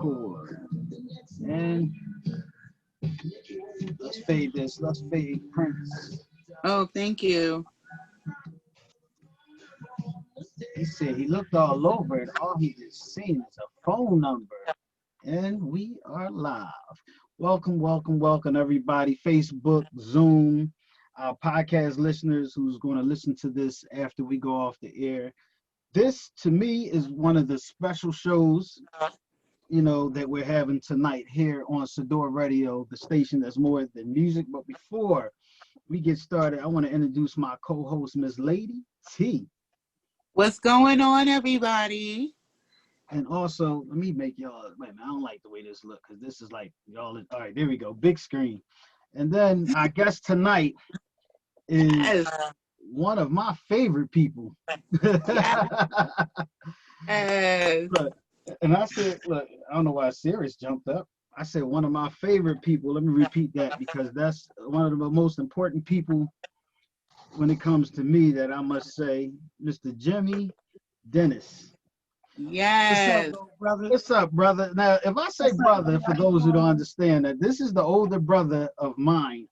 record. And let's fade this. Let's fade Prince. Oh, thank you. He said he looked all over it. All he just seen is a phone number. And we are live. Welcome, welcome, welcome, everybody. Facebook, Zoom, our podcast listeners who's going to listen to this after we go off the air. This, to me, is one of the special shows, that we're having tonight here on Sadior Radio, the station that's more than music. But before we get started, I want to introduce my co-host, Miss Lady T. What's going on, everybody? And also, let me make y'all, wait a minute, I don't like the way this looks because this is like, y'all, all right, there we go, big screen. And then I guess tonight is one of my favorite people. Yes. Look, and I said, look, I don't know why Sirius jumped up. I said one of my favorite people. Let me repeat that because that's one of the most important people when it comes to me that I must say, Mr. Jimmy Dennis. Yes. What's up, brother? What's up, brother? Now, if I say brother, for those who don't understand that, this is the older brother of mine.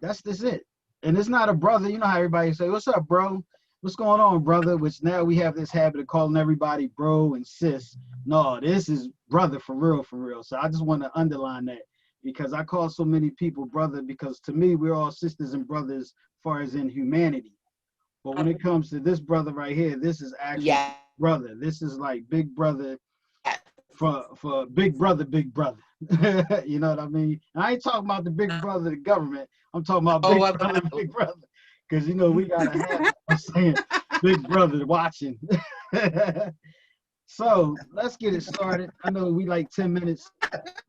That's it. And it's not a brother. You know how everybody say, what's up, bro? What's going on, brother? Which now we have this habit of calling everybody bro and sis. No, this is brother for real, for real. So I just want to underline that because I call so many people brother because to me, we're all sisters and brothers as far as in humanity. But when it comes to this brother right here, this is actually brother. This is like big brother for big brother, big brother. You know what I mean? And I ain't talking about the big brother, the government. I'm talking about big brother. Because, we got to have, I'm saying, big brother watching. So let's get it started. I know we like 10 minutes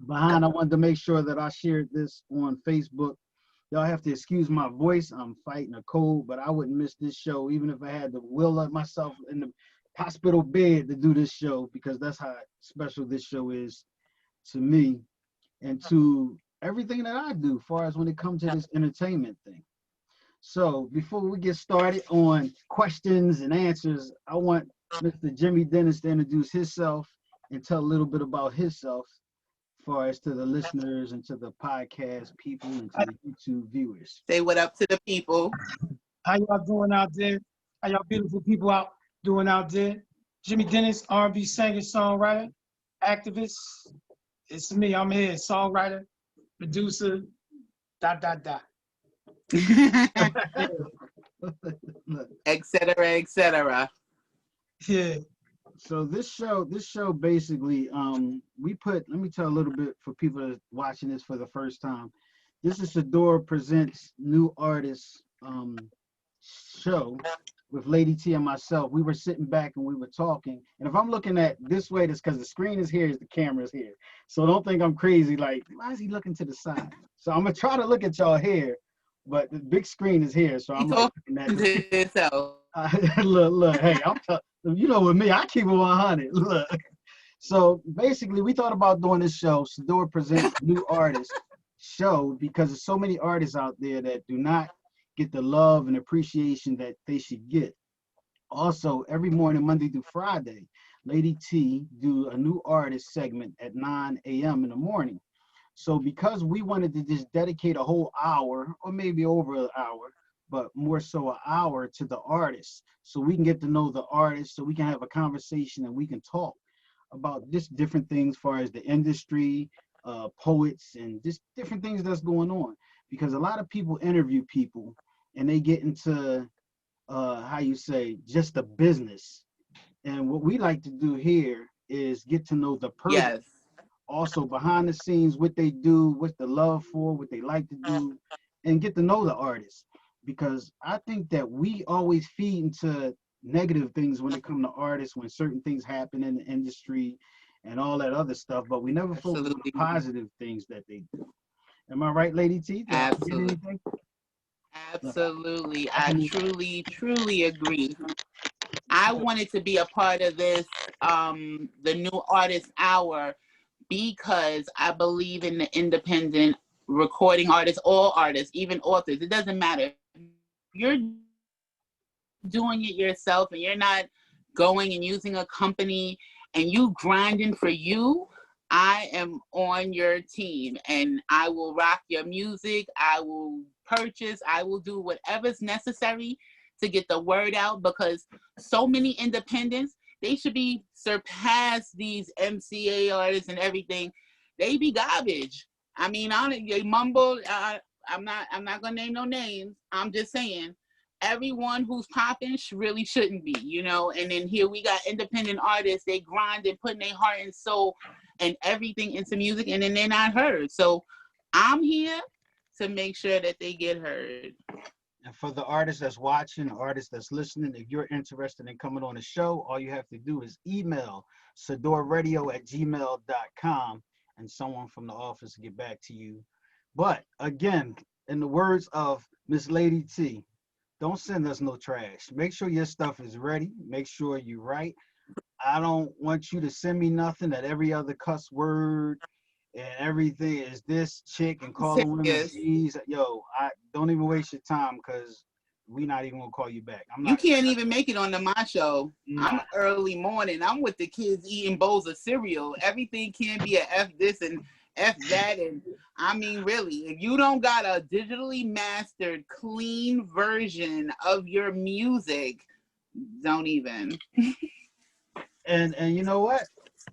behind. I wanted to make sure that I shared this on Facebook. Y'all have to excuse my voice. I'm fighting a cold, but I wouldn't miss this show, even if I had to will up myself in the hospital bed to do this show, because that's how special this show is to me and to everything that I do, as far as when it comes to this entertainment thing. So before we get started on questions and answers, I want Mr. Jimmy Dennis to introduce himself and tell a little bit about himself as far as to the listeners and to the podcast people and to the YouTube viewers. Say what up to the people. How y'all doing out there? How y'all beautiful people out doing out there? Jimmy Dennis, R&B singer, songwriter, activist. It's me. I'm here, songwriter, producer, ... Etc., etc. Yeah. So this show basically, let me tell a little bit for people that are watching this for the first time. This is Sadior Presents New Artists show with Lady T and myself. We were sitting back and we were talking. And if I'm looking at this way, that's because the screen is here, the camera's here. So don't think I'm crazy, like, why is he looking to the side? So I'm going to try to look at y'all here, but the big screen is here. So I'm looking at yourself. Look, hey, with me, I keep it 100. Look. So basically, we thought about doing this show, Sadior Presents New Artists show, because there's so many artists out there that do not get the love and appreciation that they should get. Also, every morning, Monday through Friday, Lady T do a new artist segment at 9 a.m. in the morning. So because we wanted to just dedicate a whole hour, or maybe over an hour, but more so an hour to the artist, so we can get to know the artist, so we can have a conversation and we can talk about just different things as far as the industry, poets, and just different things that's going on. Because a lot of people interview people and they get into, just the business. And what we like to do here is get to know the person. Yes. Also behind the scenes, what they do, what the love for, what they like to do, and get to know the artist. Because I think that we always feed into negative things when it comes to artists, when certain things happen in the industry and all that other stuff, but we never focus on the positive things that they do. Am I right, Lady T? Absolutely. Absolutely. I truly agree. I wanted to be a part of this, the New Artist Hour, because I believe in the independent recording artists, all artists, even authors. It doesn't matter. You're doing it yourself and you're not going and using a company and you grinding for you, I am on your team and I will rock your music. I will purchase, I will do whatever's necessary to get the word out, because so many independents, they should be surpassed these MCA artists and everything. They be garbage. I mean, they mumble. I'm not gonna name no names. I'm just saying, everyone who's popping really shouldn't be, you know. And then here we got independent artists. They grind and putting their heart and soul and everything into music, and then they're not heard. So I'm here to make sure that they get heard. And for the artists that's watching, the artists that's listening, if you're interested in coming on the show, all you have to do is email sadorradio@gmail.com, and someone from the office will get back to you. But again, in the words of Miss Lady T, don't send us no trash. Make sure your stuff is ready. Make sure you write. I don't want you to send me nothing that every other cuss word and everything is this chick and calling women Yes. G's. Yo, I don't even waste your time, because we not even gonna call you back. I'm You not. can't even make it onto my show. Nah. I'm early morning. I'm with the kids eating bowls of cereal. Everything can't be a F this and F that. And I mean, really, if you don't got a digitally mastered, clean version of your music, don't even. And you know what?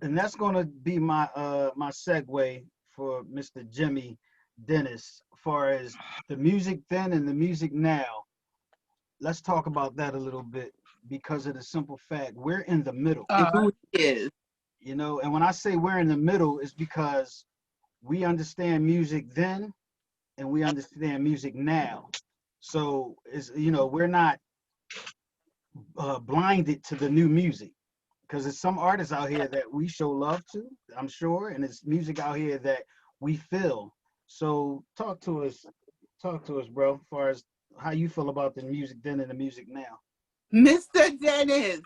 And that's gonna be my my segue for Mr. Jimmy Dennis, as far as the music then and the music now. Let's talk about that a little bit, because of the simple fact we're in the middle. It really is. You know, and when I say we're in the middle, it's because we understand music then and we understand music now. So it's, you know, we're not blinded to the new music, because there's some artists out here that we show love to, I'm sure, and it's music out here that we feel. So talk to us, bro, as far as how you feel about the music then and the music now. Mr. Dennis.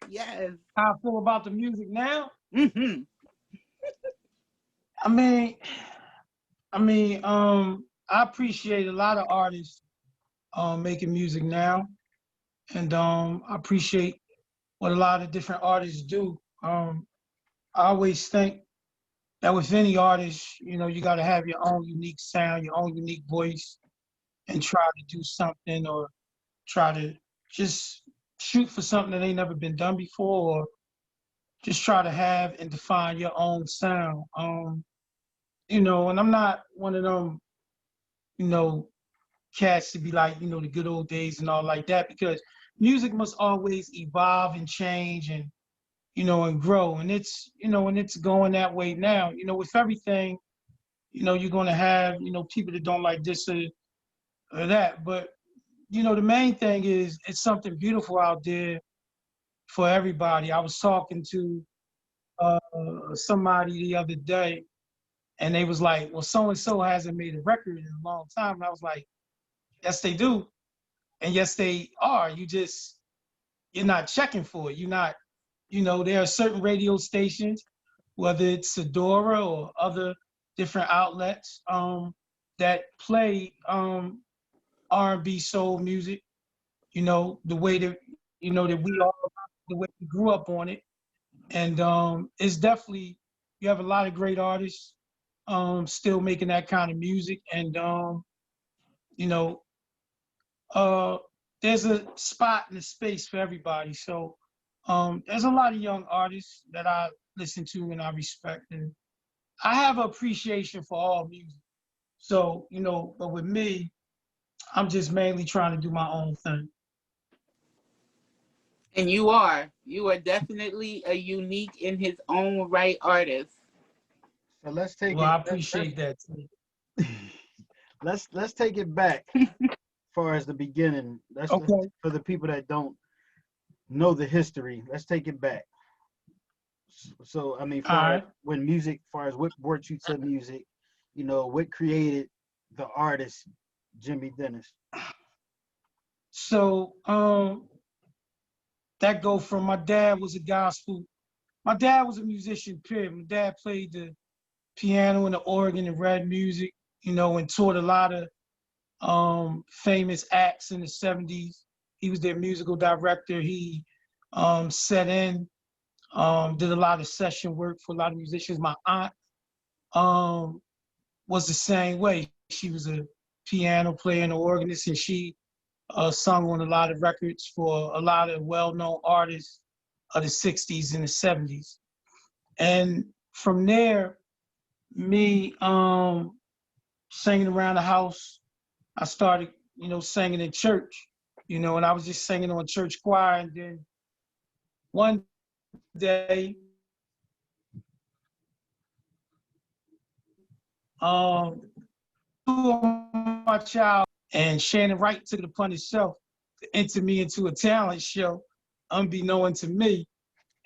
Yes. How I feel about the music now? Mm-hmm. I appreciate a lot of artists making music now, and I appreciate what a lot of different artists do. I always think that with any artist, you know, you got to have your own unique sound, your own unique voice, and try to do something, or try to just shoot for something that ain't never been done before, or just try to have and define your own sound. You know, and I'm not one of them, you know, cats to be like, you know, the good old days and all like that, because music must always evolve and change and, you know, and grow. And it's, you know, and it's going that way now. You know, with everything, you know, you're going to have, you know, people that don't like this or that. But, you know, the main thing is it's something beautiful out there for everybody. I was talking to somebody the other day, and they was like, well, so-and-so hasn't made a record in a long time. And I was like, yes, they do. And yes, they are. You're not checking for it. You're not, you know, there are certain radio stations, whether it's Sadora or other different outlets, that play R&B soul music, you know, the way that, you know, that we all, the way we grew up on it. And it's definitely, you have a lot of great artists still making that kind of music. And, you know, there's a spot and a space for everybody. So there's a lot of young artists that I listen to and I respect. And I have appreciation for all music. So, you know, but with me, I'm just mainly trying to do my own thing. And you are definitely a unique in his own right artist. So let's take Well, it. I appreciate that too. Let's take it back as far as the beginning. Let's Okay. for the people that don't know the history. Let's take it back. So I mean, All right. when music, far as what brought you to music, you know, what created the artist Jimmy Dennis. So that go from my dad was a gospel. My dad was a musician, period. My dad played the piano and the organ and read music, you know, and taught a lot of famous acts in the 70s. He was their musical director. He set in Did a lot of session work for a lot of musicians. My aunt was the same way. She was a piano player and an organist, and she sung on a lot of records for a lot of well-known artists of the 60s and the 70s. And from there, me singing around the house, I started, singing in church, and I was just singing on church choir. And then one day, my child and Shannon Wright took it upon himself to enter me into a talent show, unbeknown to me.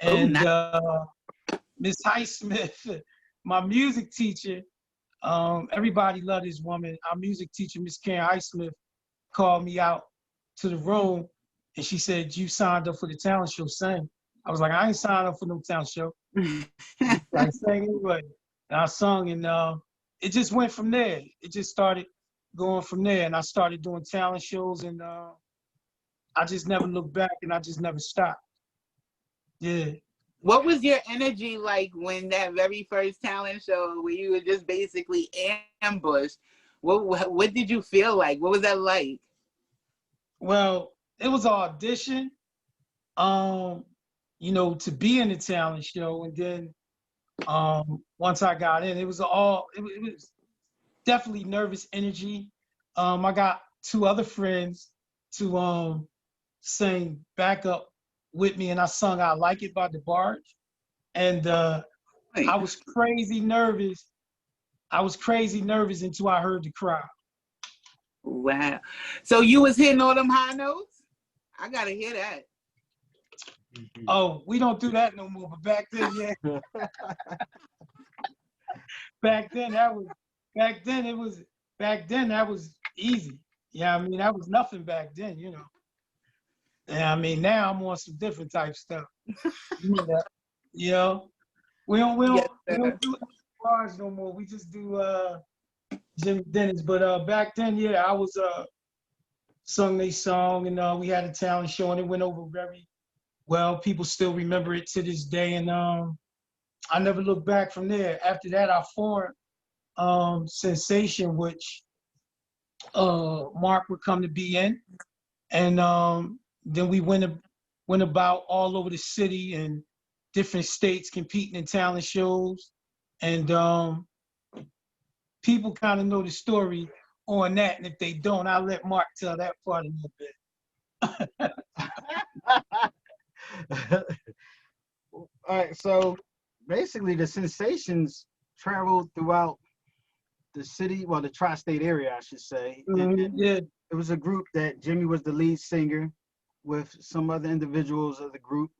And Miss Highsmith, my music teacher, everybody loved this woman. Our music teacher, Miss Karen Highsmith, called me out to the room, and she said, "You signed up for the talent show, sing." I was like, "I ain't signed up for no talent show." I sang anyway, and I sung, and it just went from there. It just started going from there, and I started doing talent shows, and I just never looked back, and I just never stopped. Yeah. What was your energy like when that very first talent show where you were just basically ambushed? What did you feel like? What was that like? Well, it was an audition, to be in the talent show, and then once I got in, it was definitely nervous energy. I got two other friends to sing backup with me, and I sung "I Like It" by DeBarge. And I was crazy nervous. Until I heard the crowd. Wow. So you was hitting all them high notes? I gotta hear that. Oh, we don't do that no more, but back then, yeah. back then that was easy. Yeah, I mean, that was nothing back then, And I mean, now I'm on some different type stuff. We don't do bars no more. We just do Jimmy Dennis. But back then, yeah, I was sung they song, and we had a talent show, and it went over very well. People still remember it to this day, and I never looked back from there. After that, I formed Sensation, which Mark would come to be in, and then we went about all over the city and different states competing in talent shows, and people kind of know the story on that, and if they don't, I'll let Mark tell that part a little bit. All right, so basically the Sensations traveled throughout the city, well, the tri-state area, I should say. Yeah. It was a group that Jimmy was the lead singer with some other individuals of the group,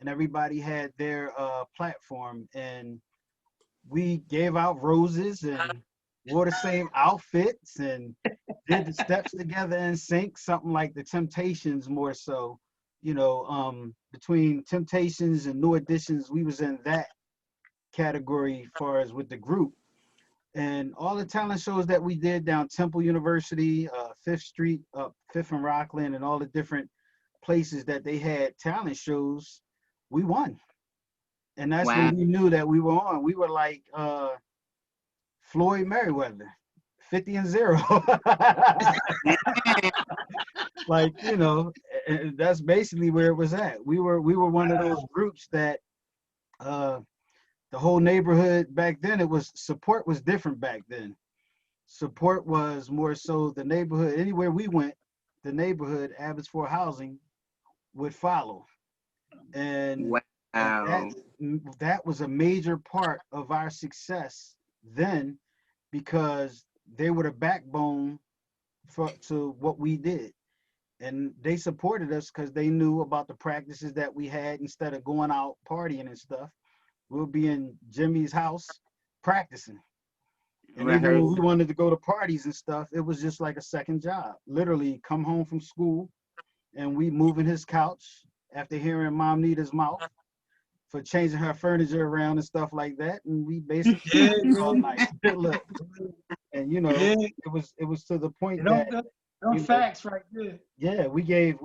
and everybody had their platform, and we gave out roses and wore the same outfits and did the steps together in sync, something like the Temptations more so. Between Temptations and New Editions, we was in that category as far as with the group. And all the talent shows that we did down Temple University, Fifth Street, Fifth and Rockland, and all the different places that they had talent shows, we won. And that's when we knew that we were on. We were like Floyd Merriweather, 50-0. Like, that's basically where it was at. We were one of those groups that the whole neighborhood back then, support was different back then. Support was more so the neighborhood. Anywhere we went, the neighborhood, Abbotsford Housing, would follow. And that was a major part of our success then, because they were the backbone to what we did. And they supported us because they knew about the practices that we had. Instead of going out partying and stuff, we'll be in Jimmy's house practicing. And even when we wanted to go to parties and stuff, it was just like a second job. Literally come home from school and we moving his couch after hearing Mom Nita's mouth for changing her furniture around and stuff like that. And we basically all night. Look, and it was to the point that facts right there. Yeah, we gave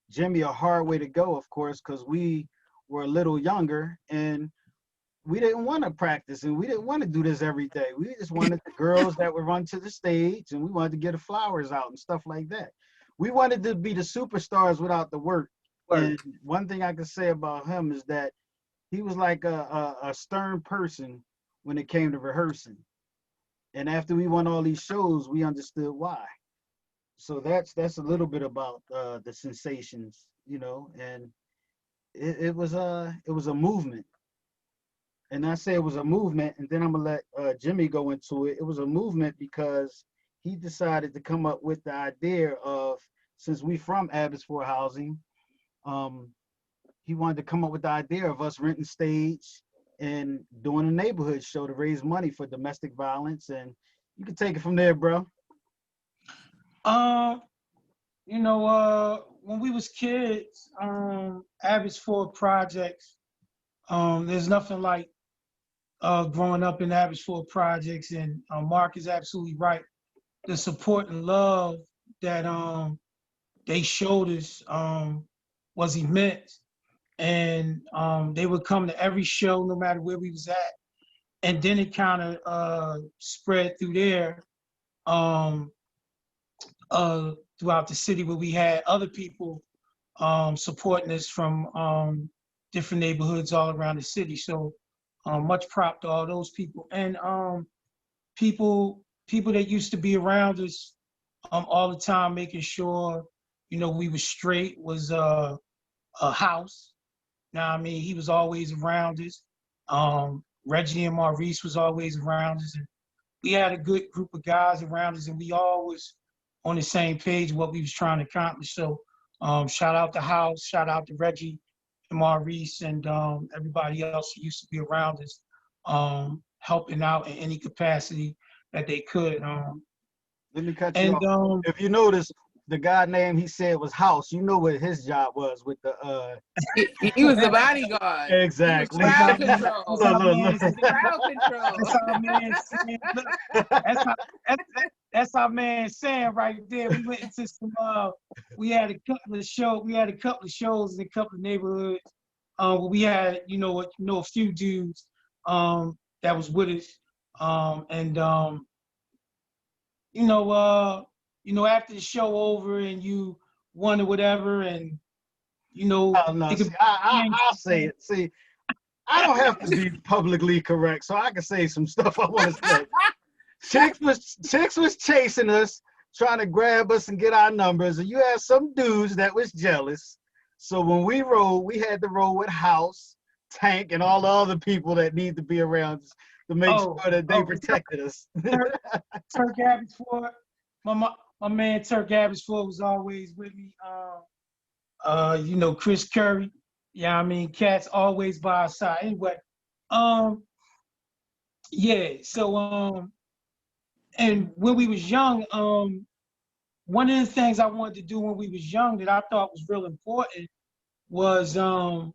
Jimmy a hard way to go, of course, because we were a little younger, and we didn't want to practice, and we didn't want to do this every day. We just wanted the girls that would run to the stage, and we wanted to get the flowers out and stuff like that. We wanted to be the superstars without the work. Work. And one thing I can say about him is that he was like a stern person when it came to rehearsing. And after we won all these shows, we understood why. So that's a little bit about the sensations, and it was a movement. And I say it was a movement, and then I'm gonna let Jimmy go into it. It was a movement because he decided to come up with the idea of, since we from Abbotsford Housing, um, he wanted to come up with the idea of us renting stage and doing a neighborhood show to raise money for domestic violence. And you can take it from there, bro. When we was kids, Abbotsford projects, there's nothing like growing up in Abbotsford projects, and Mark is absolutely right. The support and love that they showed us was immense, and they would come to every show no matter where we was at, and then it kind of spread through there um, throughout the city, where we had other people supporting us from different neighborhoods all around the city. So much prop to all those people, and people that used to be around us all the time, making sure we were straight, was a house. Now, I mean, he was always around us. Reggie and Maurice was always around us, and we had a good group of guys around us, and we all was on the same page what we was trying to accomplish. So shout out to House, shout out to Reggie and Maurice, and everybody else who used to be around us, helping out in any capacity that they could. Let me cut you And off. If you notice, the guy name he said was House. You know what his job was with the He was the bodyguard. Exactly. He was crowd that's control. our Look, man. look. Crowd control. That's our man saying. Look, that's our man saying right there. We went into some. We had a couple of shows. We had a couple of shows in a couple of neighborhoods. Where we had a few dudes that was with us. And after the show over and you won or whatever, and Oh, no, it could see, I'll say it. See, I don't have to be publicly correct, so I can say some stuff I want to say. Chicks was chasing us, trying to grab us and get our numbers, and you had some dudes that was jealous. So when we rolled, we had to roll with House, Tank, and all the other people that need to be around us to make sure that they protected us. Turk Abbotsford, my man Turk Abbotsford was always with me. Chris Curry. Yeah, I mean, Cat's always by our side. Anyway, yeah. So and when we was young, one of the things I wanted to do when we was young that I thought was real important was a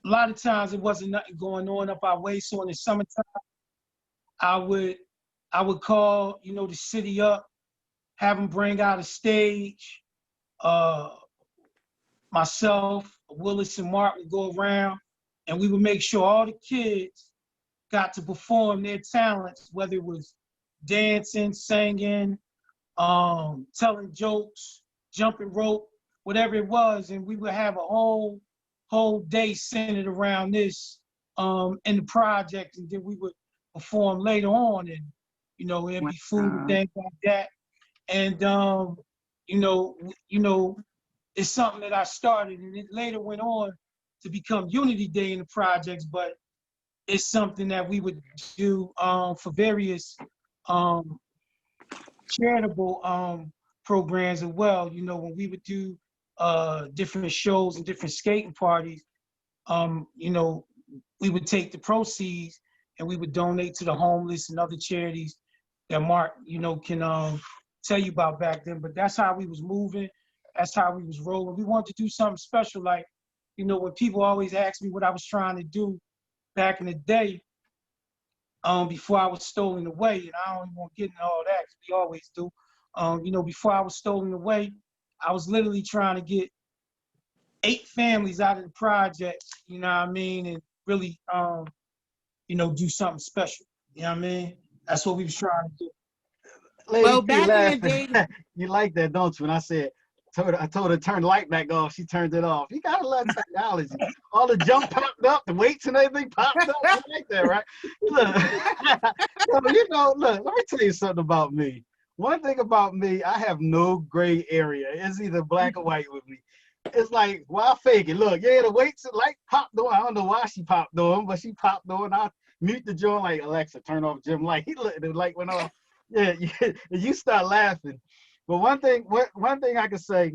lot of times it wasn't nothing going on up our way. So in the summertime, I would call the city up, have them bring out a stage. Myself, Willis, and Mark would go around, and we would make sure all the kids got to perform their talents, whether it was dancing, singing, telling jokes, jumping rope, whatever it was, and we would have a whole day centered around this in the project, and then we would perform later on, and it'd be food and things like that, and it's something that I started, and it later went on to become Unity Day in the projects, but it's something that we would do for various charitable programs as well. When we would do different shows and different skating parties, we would take the proceeds and we would donate to the homeless and other charities that Mark, can tell you about back then. But that's how we was moving. That's how we was rolling. We wanted to do something special. Like, when people always ask me what I was trying to do back in the day, before I was stolen away, and I don't even want to get into all that because we always do. Before I was stolen away, I was literally trying to get 8 families out of the project, you know what I mean, and really, you know, do something special. You know what I mean? That's what we was trying to do. Lady Well, T back in the laughing. day, You like that, don't you? When I told her to turn the light back off, she turned it off. You gotta love technology. All the junk popped up, the weights and everything popped up. You like that, right? Look, so, you know, look, let me tell you something about me. One thing about me, I have no gray area. It's either black or white with me. It's like, well, I fake it. Look, yeah, the weights and light popped on. I don't know why she popped on, but she popped on. I mute the joint like, Alexa, turn off gym light. He looked, the light went off. Yeah, you start laughing. But one thing I can say,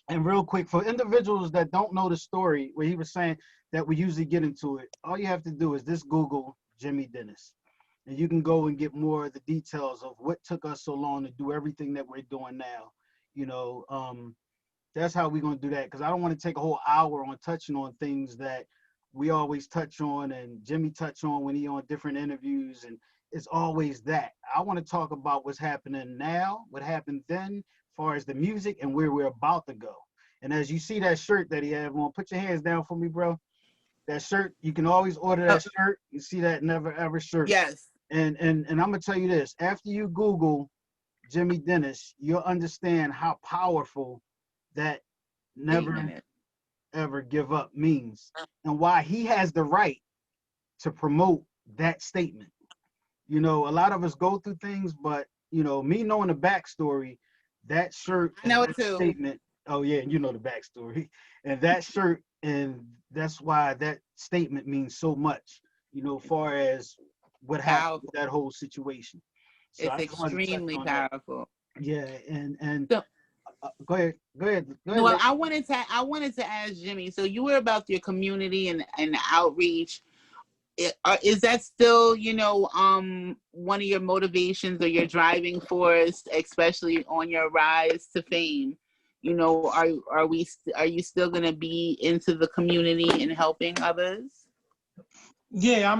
and real quick, for individuals that don't know the story, where he was saying that we usually get into it, all you have to do is just Google Jimmy Dennis, and you can go and get more of the details of what took us so long to do everything that we're doing now. You know, that's how we're going to do that, because I don't want to take a whole hour on touching on things that we always touch on and Jimmy touch on when he on different interviews, and it's always that. I want to talk about what's happening now, what happened then, as far as the music and where we're about to go. And as you see that shirt that he have on, put your hands down for me, bro. That shirt, you can always order that shirt. You see that Never Ever shirt. yes, And I'm gonna tell you this: after you Google Jimmy Dennis, you'll understand how powerful that never statement. ever give up means, and why he has the right to promote that statement. You know, a lot of us go through things, but you know, me knowing the backstory, that shirt I and know it that too. statement. Oh yeah, you know the backstory, and that shirt, and that's why that statement means so much. You know, far as what happened with Powerful. that whole situation. So It's I just wanted to touch extremely on that. powerful. Yeah, and So, go ahead, well, lady. I wanted to ask Jimmy. So you were about your community and outreach. Is that still, one of your motivations or your driving force, especially on your rise to fame? You know, are you still gonna be into the community and helping others? Yeah,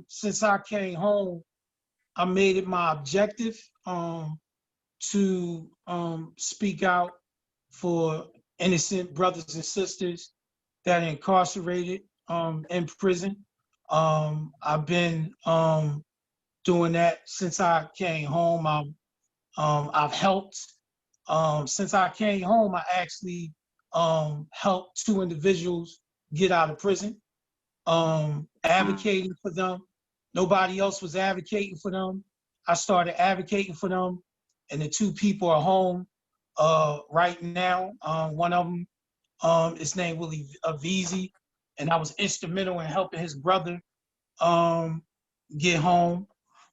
since I came home, I made it my objective to speak out for innocent brothers and sisters that are incarcerated in prison. I've been doing that since I came home. I've helped. Since I came home, I actually helped 2 individuals get out of prison, advocating for them. Nobody else was advocating for them. I started advocating for them, and the 2 people are home right now. One of them is named Willie Avizi, and I was instrumental in helping his brother um, get home.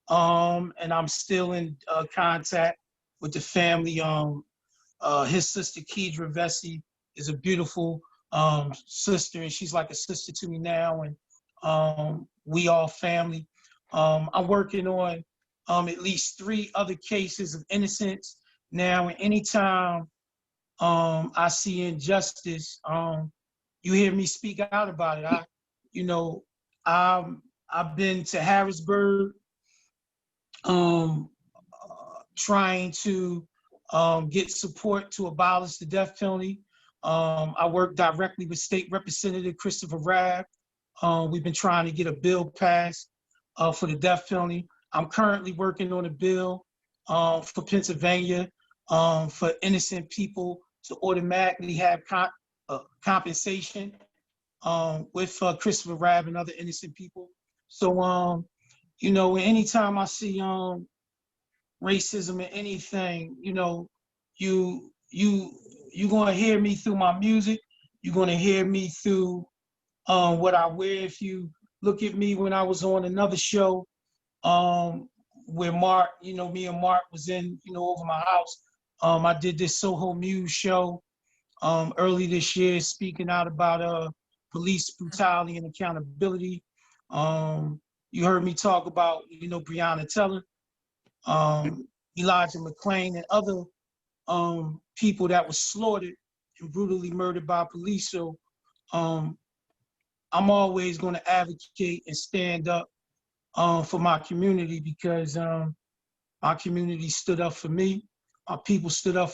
And I'm still in contact with the family. His sister Kedra Vesey is a beautiful sister, and she's like a sister to me now. And we all family. I'm working on at least 3 other cases of innocence now. And anytime I see injustice, you hear me speak out about it. You know, I've been to Harrisburg, trying to get support to abolish the death penalty. I work directly with State Representative Christopher Rabb. We've been trying to get a bill passed for the death penalty. I'm currently working on a bill for Pennsylvania for innocent people to automatically have compensation with Christopher Rabb and other innocent people. So, anytime I see racism or anything, you're gonna hear me through my music. You're gonna hear me through what I wear. If you look at me when I was on another show, where Mark, me and Mark was in, over my house. I did this Soho Muse show early this year, speaking out about police brutality and accountability. You heard me talk about, Breonna Taylor, Elijah McClain, and other people that were slaughtered and brutally murdered by police. So um, I'm always going to advocate and stand up for my community, because my community stood up for me. My people stood up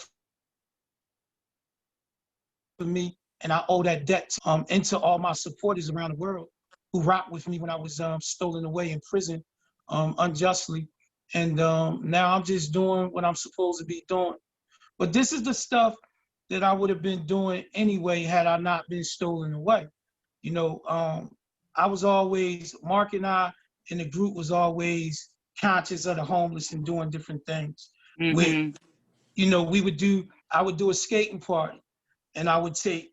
for me, and I owe that debt into all my supporters around the world who rocked with me when I was stolen away in prison unjustly. And now I'm just doing what I'm supposed to be doing. But this is the stuff that I would have been doing anyway had I not been stolen away. You know, I was always, Mark and I in the group was always conscious of the homeless and doing different things. With, Mm-hmm. you know, I would do a skating party, and I would take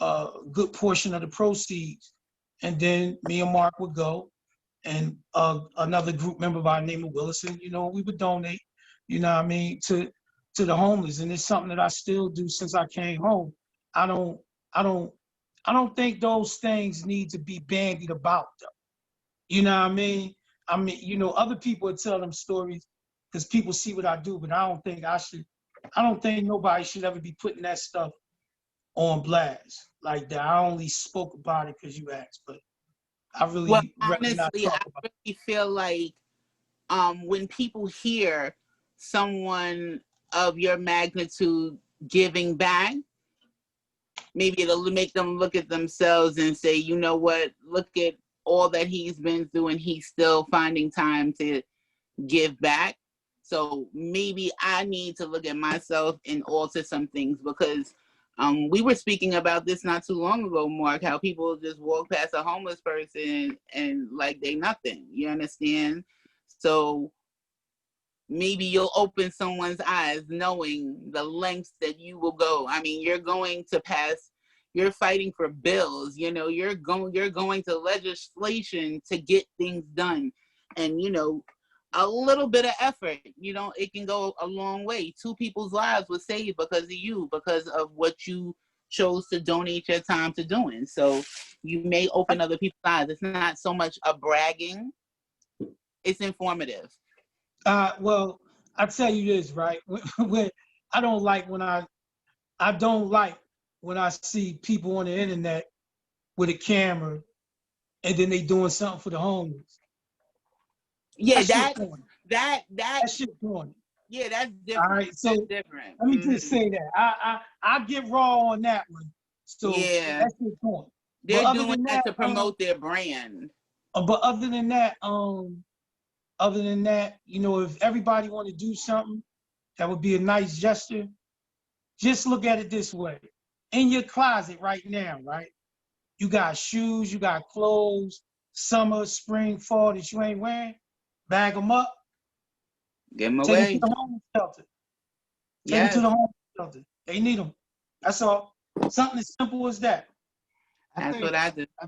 a good portion of the proceeds, and then me and Mark would go, and another group member by the name of Willison, you know, we would donate, you know what I mean, to the homeless. And it's something that I still do since I came home. I don't, I don't, I don't think those things need to be bandied about though. You know what I mean? I mean, you know, other people would tell them stories because people see what I do, but I don't think nobody should ever be putting that stuff on blast like that. I only spoke about it because you asked, but I Well, really rather not honestly, I talk about it. really feel like when people hear someone of your magnitude giving back, maybe it'll make them look at themselves and say, you know what, look at all that he's been through and he's still finding time to give back. So maybe I need to look at myself and alter some things, because we were speaking about this not too long ago, Mark, how people just walk past a homeless person and like they nothing. You understand? So maybe you'll open someone's eyes knowing the lengths that you will go. I mean, you're fighting for bills, you know, you're going to legislation to get things done. And, you know, a little bit of effort, you know, it can go a long way. 2 people's lives were saved because of you, because of what you chose to donate your time to doing. So you may open other people's eyes. It's not so much a bragging, it's informative. Well, I tell you this, right? When I don't like when I don't like when I see people on the internet with a camera and then they doing something for the homeless. Yeah, That shit corny. that That shit corny. yeah, that's All different. right, That's so different. let me just say that I get raw on that one. So Yeah, that's shit corny. But they're doing that to promote their brand. but other than that, you know, if everybody want to do something, that would be a nice gesture. Just look at it this way. In your closet right now, right? You got shoes, you got clothes, summer, spring, fall that you ain't wearing. Bag them up, Give them take them to away. the homeless shelter. Take them to Yes, the homeless shelter. They need them. That's all. Something as simple as that. I that's think what I do. I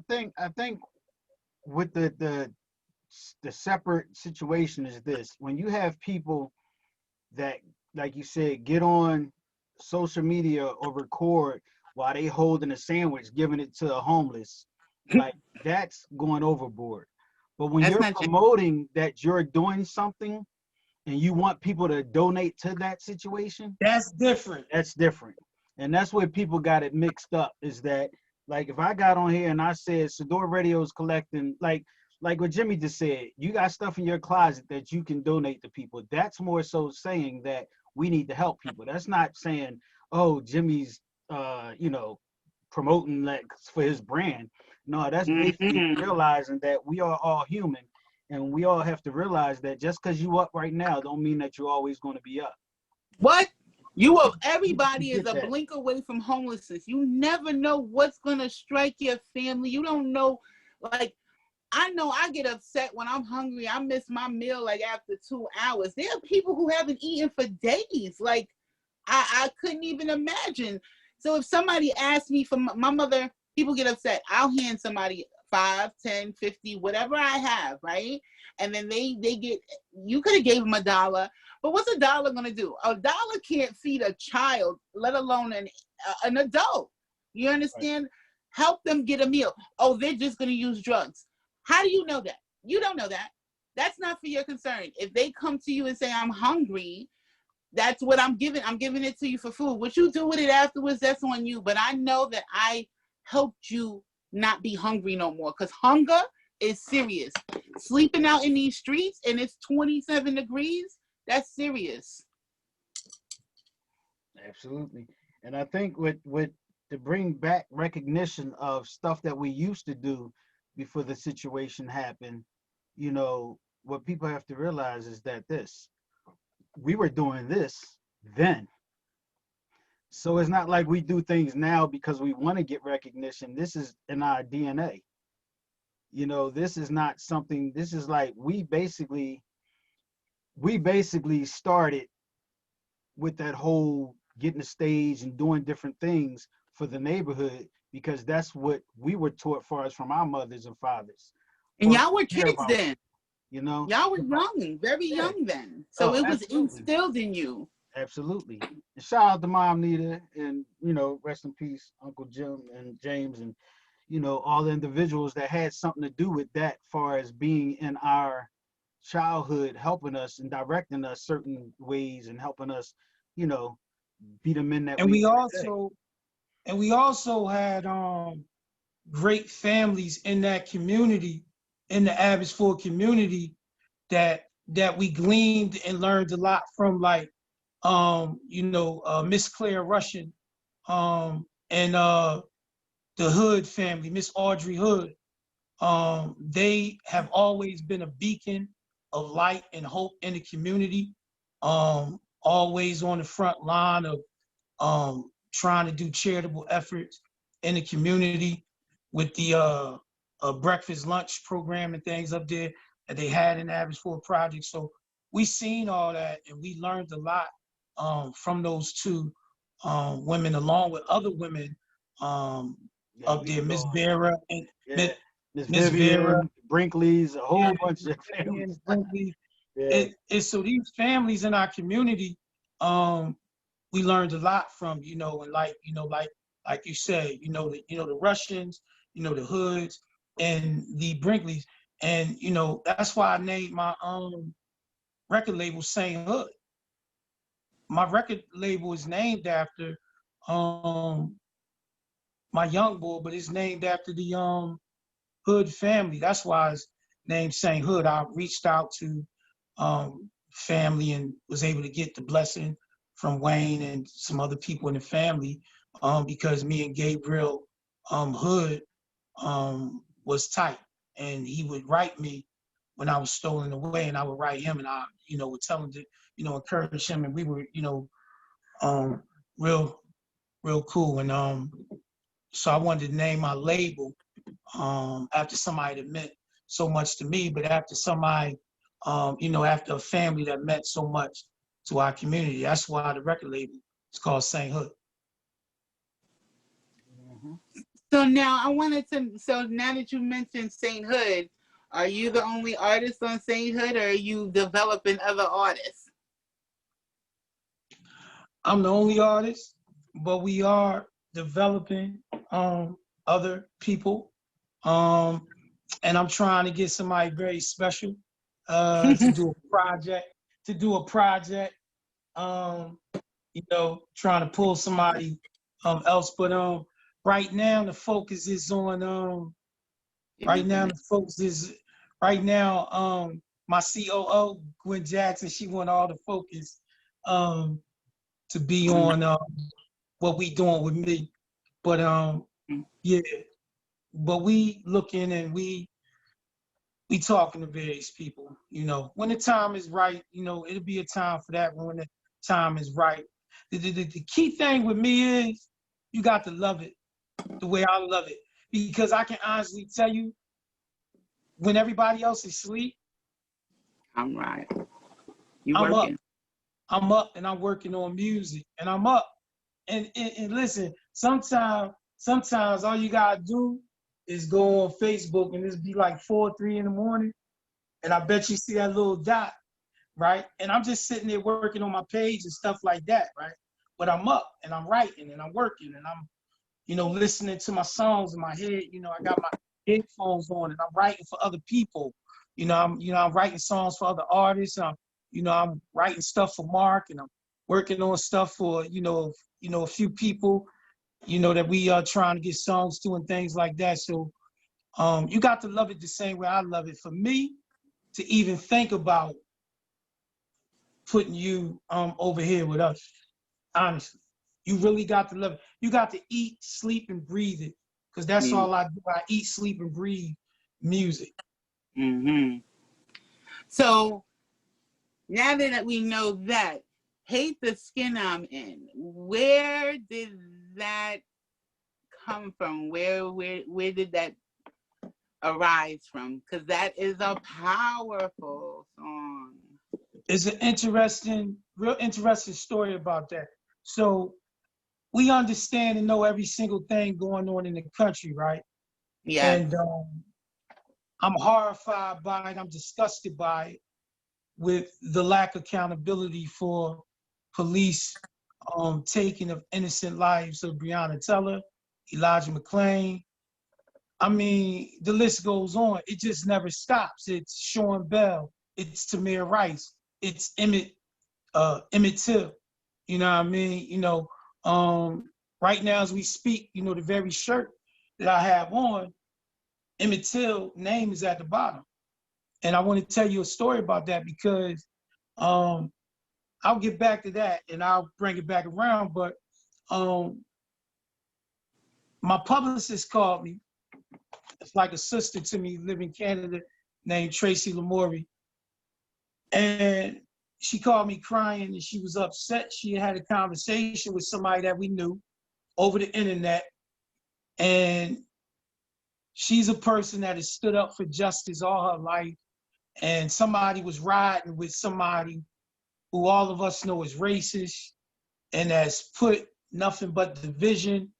think with the separate situation is this: when you have people that, like you said, get on social media or record while they holding a sandwich, giving it to the homeless, like that's going overboard. But when That's you're not. promoting that you're doing something and you want people to donate to that situation, That's different. that's different. And that's where people got it mixed up, is that, like, if I got on here and I said Sadior Radio is collecting, like what Jimmy just said, you got stuff in your closet that you can donate to people. That's more so saying that we need to help people. That's not saying, oh, Jimmy's you know, promoting that for his brand. No, that's basically Mm-hmm. realizing that we are all human, and we all have to realize that just because you up right now don't mean that you're always going to be up. What? You Everybody is get a that. blink away from homelessness. You never know what's gonna strike your family. You don't know. Like, I know I get upset when I'm hungry. I miss my meal like after 2 hours. There are people who haven't eaten for days. Like, I couldn't even imagine. So if somebody asks me for my mother, people get upset. I'll hand somebody 5, 10, 50, whatever I have, right? And then they get, you could have gave them $1, but what's $1 gonna do? $1 can't feed a child, let alone an adult. You Right. understand? Help them get a meal. Oh, they're just gonna use drugs. How do you know that? You don't know that. That's not for your concern. If they come to you and say, I'm hungry, that's what I'm giving. I'm giving it to you for food. What you do with it afterwards, that's on you. But I know that I helped you not be hungry no more, because hunger is serious. Sleeping out in these streets and it's 27 degrees, that's serious. Absolutely. And I think with to bring back recognition of stuff that we used to do before the situation happened. You know, what people have to realize is that we were doing this then. So it's not like we do things now because we want to get recognition. This is in our DNA. You know, this is not something, this is like we basically started with that whole getting the stage and doing different things for the neighborhood because that's what we were taught for us from our mothers and fathers. And For us y'all were to care kids about, then. you know? Y'all were young, very Yeah. young then. So Oh, it was absolutely. instilled in you. Absolutely. And shout out to Mom Nita and, rest in peace, Uncle Jim and James and, all the individuals that had something to do with that far as being in our childhood, helping us and directing us certain ways and helping us, you know, be the men that And we we are today. also had great families in that community, in the Abbotsford community, that we gleaned and learned a lot from, like Miss Claire Russian, and the Hood family, Miss Audrey Hood. They have always been a beacon of light and hope in the community. Always on the front line of trying to do charitable efforts in the community with the breakfast lunch program and things up there that they had in the Abbotsford Project. So we seen all that and we learned a lot from those two women, along with other women Yeah, up we there, can Miss go on. Vera and Yeah. Miss Miss Vera, Vivian, Brinkley's, a whole bunch of and families. Brinkley. Yeah. So these families in our community, we learned a lot from, and like you said, the Russians, the Hoods and the Brinkleys. And, that's why I named my record label Saint Hood. My record label is named after my young boy, but it's named after the Hood family. That's why it's named Saint Hood. I reached out to family and was able to get the blessing from Wayne and some other people in the family, because me and Gabriel Hood was tight, and he would write me when I was stolen away, and I would write him, and I would tell him to encourage him, and we were um, real cool. And so I wanted to name my label after somebody that meant so much to me, but after somebody, after a family that meant so much to our community. That's why the record label is called Saint Hood. Mhm. So now so now that you mentioned Saint Hood, are you the only artist on Saint Hood, or are you developing other artists? I'm the only artist, but we are developing other people. And I'm trying to get somebody very special to do a project, trying to pull somebody else. But right now the focus is on my COO, Gwen Jackson. She want all the focus to be on what we doing with me. But yeah, but we looking and we talking to various people. When the time is right, it'll be a time for that when the time is right. The key thing with me is you got to love it the way I love it. Because I can honestly tell you, when everybody else is asleep, I'm right. You I'm working? up. I'm up and I'm working on music and I'm up. And listen, sometimes all you gotta do is go on Facebook and it's be like 4 or 3 in the morning. And I bet you see that little dot, right? And I'm just sitting there working on my page and stuff like that, right? But I'm up and I'm writing and I'm working and I'm, listening to my songs in my head. I got my headphones on and I'm writing for other people. I'm writing songs for other artists. And I'm writing stuff for Mark, and I'm working on stuff for, a few people, that we are trying to get songs to and things like that. So you got to love it the same way I love it. For me to even think about putting you over here with us, honestly. You really got to love it. You got to eat, sleep, and breathe it. Because that's all I do. I eat, sleep, and breathe music. Mm-hmm. So now that we know that, Hate the Skin I'm In, where did that come from? Where did that arise from? Because that is a powerful song. It's an interesting, real interesting story about that. So we understand and know every single thing going on in the country, right? Yes. And I'm horrified by it. I'm disgusted by it with the lack of accountability for police taking of innocent lives of Breonna Teller, Elijah McClain. I mean, the list goes on. It just never stops. It's Sean Bell. It's Tamir Rice. It's Emmett Till. You know what I mean? Right now as we speak, the very shirt that I have on, Emmett Till name is at the bottom. And I want to tell you a story about that because I'll get back to that and I'll bring it back around. But my publicist called me. It's like a sister to me, live in Canada, named Tracy Lamourie. And she called me crying and she was upset. She had a conversation with somebody that we knew over the internet. And she's a person that has stood up for justice all her life. And somebody was riding with somebody who all of us know is racist and has put nothing but division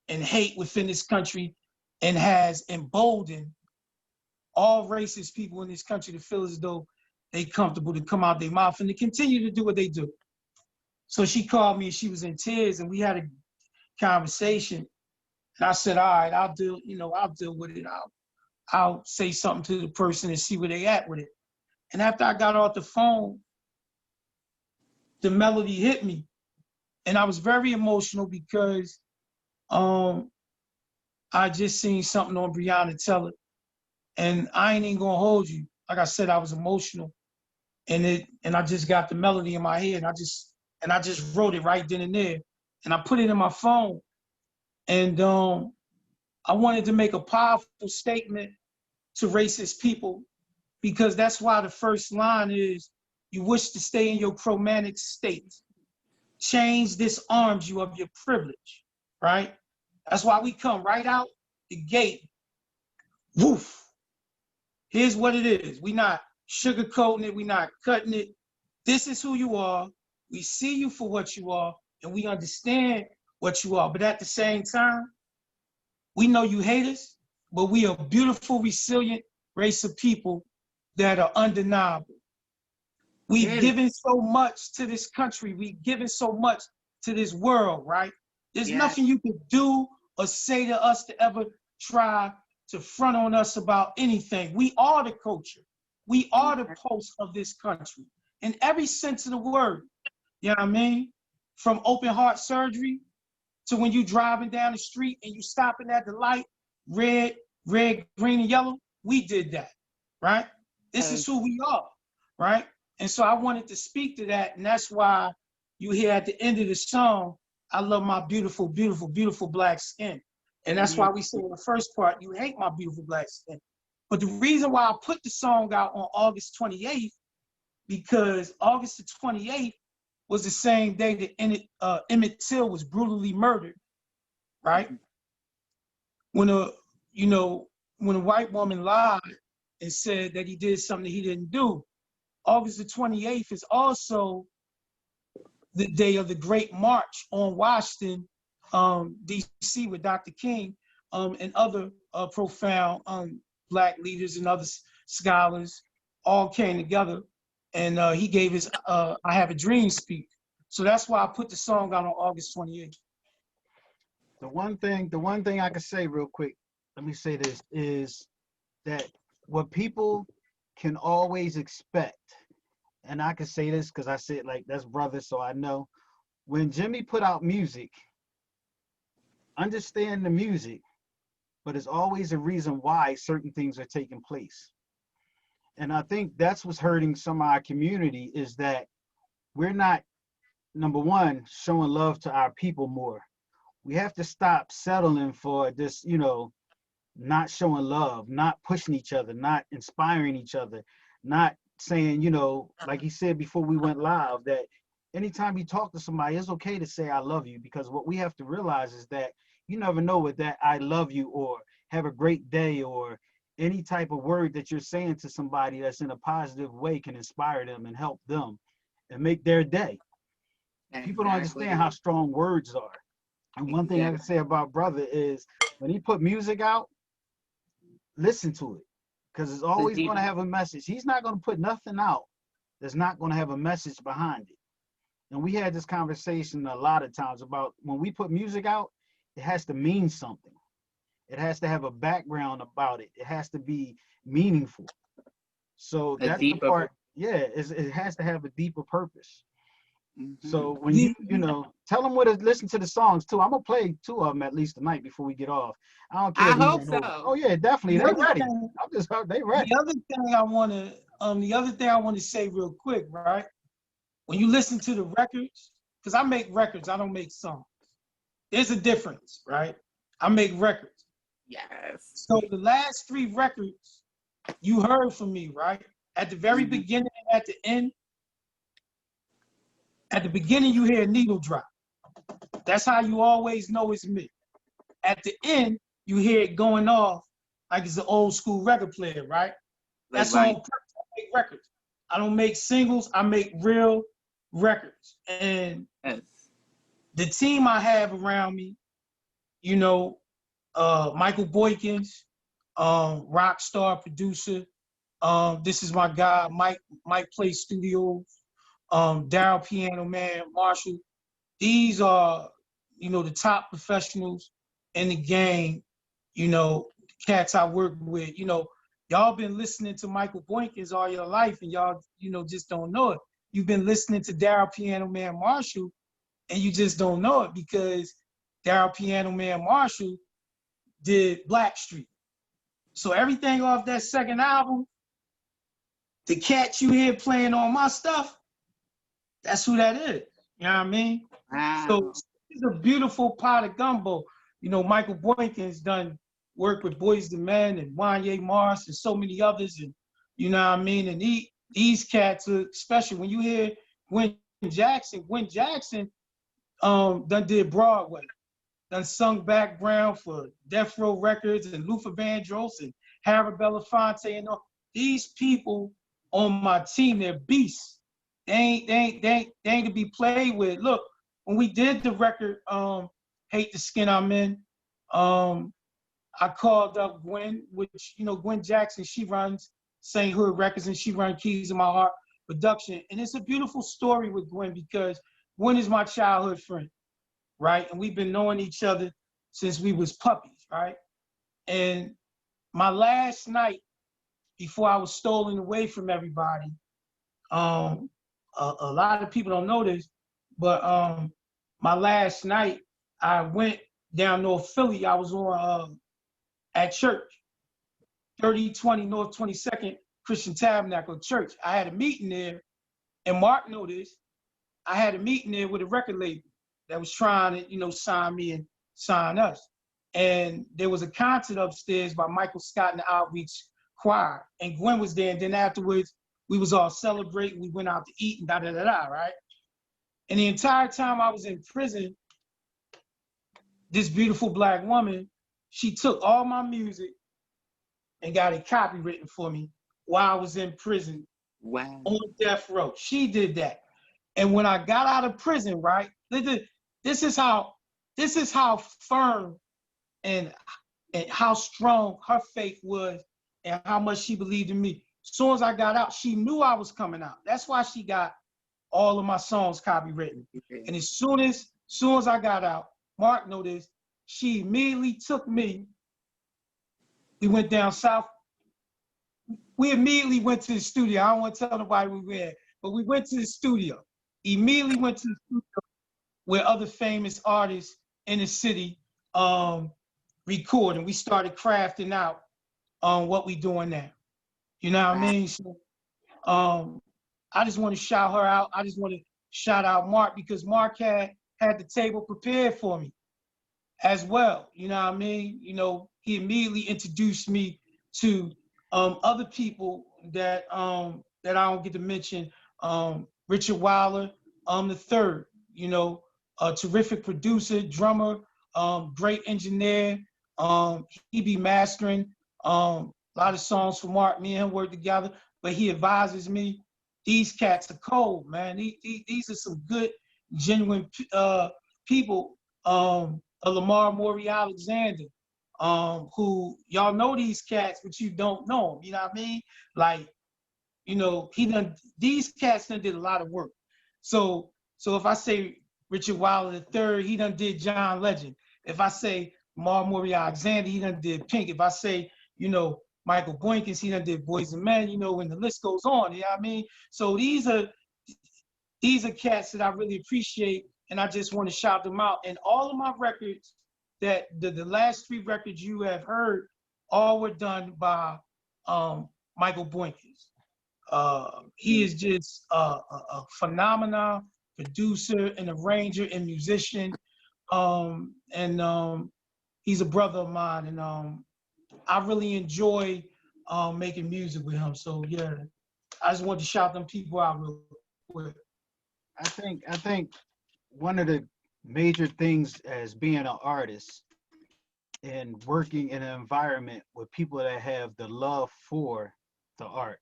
and hate within this country and has emboldened all racist people in this country to feel as though they comfortable to come out their mouth and to continue to do what they do. So she called me and she was in tears and we had a conversation. And I said, all right, I'll deal with it. I'll say something to the person and see where they at with it. And after I got off the phone, the melody hit me. And I was very emotional because I just seen something on Breonna Teller. And I ain't even gonna hold you. Like I said, I was emotional. And I just got the melody in my head. And I just wrote it right then and there. And I put it in my phone. And I wanted to make a powerful statement to racist people because that's why the first line is, you wish to stay in your chromatic state. Change disarms you of your privilege, right? That's why we come right out the gate. Woof. Here's what it is. We're not sugarcoating it. We're not cutting it. This is who you are. We see you for what you are, and we understand what you are. But at the same time, we know you hate us, but we are a beautiful, resilient race of people that are undeniable. We've given so much to this country. We've given so much to this world, right? There's nothing you can do or say to us to ever try to front on us about anything. We are the culture. We are the pulse of this country in every sense of the word. You know what I mean? From open heart surgery to when you driving down the street and you stopping at the light, red, green, and yellow. We did that, right? This is who we are, right? And so I wanted to speak to that. And that's why you hear at the end of the song, I love my beautiful, beautiful, beautiful black skin. And that's why we say in the first part, you hate my beautiful black skin. But the reason why I put the song out on August 28th, because August the 28th was the same day that Emmett Till was brutally murdered, right? When a white woman lied and said that he did something he didn't do. August the 28th is also the day of the Great March on Washington, D.C. with Dr. King and other profound Black leaders and other scholars all came together. And he gave his I Have a Dream speech. So that's why I put the song out on August 28th. The one thing I can say real quick, let me say this, is that what people can always expect, and I can say this because I said, like, that's brother, so I know. When Jimmy put out music, understand the music, but it's always a reason why certain things are taking place. And I think that's what's hurting some of our community is that we're not number one, showing love to our people more. We have to stop settling for this, not showing love, not pushing each other, not inspiring each other, not saying, like he said before we went live, that anytime you talk to somebody, it's okay to say I love you, because what we have to realize is that you never know what that I love you or have a great day or any type of word that you're saying to somebody that's in a positive way can inspire them and help them and make their day. People don't understand how Exactly. strong words are. And one thing I can say about brother is when he put music out, listen to it, because it's The always deep. going to have a message. He's not going to put nothing out that's not going to have a message behind it. And we had this conversation a lot of times about when we put music out, it has to mean something. It has to have a background about it. It has to be meaningful. So A that's the deeper. part. Yeah, it has to have a deeper purpose. Mm-hmm. So when Yeah, tell them where to listen to the songs too. I'm gonna play two of them at least tonight before we get off. I don't care I if we hope went over. Oh so. yeah, definitely. the They other ready. thing, I'm just they the ready. other thing I want to, the other thing I want to say real quick, right? When you listen to the records, because I make records, I don't make songs. There's a difference, right? I make records. Yes. So the last three records you heard from me, right? At the very Mm-hmm. beginning and at the end, at the beginning you hear a needle drop. That's how you always know it's me. At the end, you hear it going off like it's an old school record player, right? Like That's on right. purpose. I make records. I don't make singles, I make real records. And Yes. the team I have around me, you know, Michael Boykins, rock star producer. This is my guy, Mike Play Studios, Daryl Piano Man, Marshall. These are, the top professionals in the game, cats I work with. Y'all been listening to Michael Boykins all your life and y'all, just don't know it. You've been listening to Daryl Piano Man Marshall and you just don't know it because Daryl Piano Man Marshall did Blackstreet. So everything off that second album, the cat you hear playing on my stuff, that's who that is. You know what I mean? So Wow. it's a beautiful pot of gumbo. Michael Boykins done work with Boys the Men and Wanye Morris and so many others. And you know what I mean? And these cats are special. When you hear Gwen Jackson done did Broadway, done sung background for Death Row Records and Luther Vandross and Harry Belafonte and all. These people on my team, they're beasts. They ain't to be played with. Look, when we did the record, Hate the Skin I'm In, I called up Gwen, which, Gwen Jackson, she runs St. Hood Records and she runs Keys of My Heart production. And it's a beautiful story with Gwen because Gwen is my childhood friend, right? And we've been knowing each other since we was puppies, right? And my last night before I was stolen away from everybody, a lot of people don't know this, but my last night I went down North Philly. I was on at church, 3020 North 22nd Christian Tabernacle Church. I had a meeting there, and Mark noticed I had a meeting there with a record label that was trying to, sign me and sign us. And there was a concert upstairs by Michael Scott and the Outreach Choir, and Gwen was there. And then afterwards, we was all celebrating. We went out to eat and da-da-da-da, right? And the entire time I was in prison, this beautiful Black woman, she took all my music and got it copywritten for me while I was in prison Wow. on death row. She did that. And when I got out of prison, right, this is how firm and how strong her faith was and how much she believed in me. As soon as I got out, she knew I was coming out. That's why she got all of my songs copywritten. And as soon as I got out, Mark noticed, she immediately took me. We went down south. We immediately went to the studio. I don't want to tell nobody we were, but we went to the studio. Immediately went to the studio where other famous artists in the city record, and we started crafting out what we doing now. You know what I Wow. mean? So I just want to shout her out. I just want to shout out Mark, because Mark had the table prepared for me as well. You know what I mean? You know, he immediately introduced me to other people that that I don't get to mention. Richard Wilder, the third, you know, a terrific producer, drummer, great engineer. He be mastering a lot of songs for Mark. Me and him work together, but he advises me. These cats are cold, man. These are some good, genuine people. Lamar Maury Alexander, who y'all know these cats, but you don't know them. You know what I mean? Like, you know, these cats done did a lot of work. So if I say Richard Wilder the third, he done did John Legend. If I say Lamar Maury Alexander, he done did Pink. If I say, you know, Michael Boykins, he done did Boys and Men, you know, and the list goes on. You know what I mean? So these are cats that I really appreciate, and I just want to shout them out. And all of my records, that the last 3 records you have heard, all were done by Michael Boykins. He is just a phenomenal producer and arranger and musician. He's a brother of mine, and I really enjoy making music with him. So yeah, I just wanted to shout them people out real quick. I think one of the major things as being an artist and working in an environment with people that have the love for the art,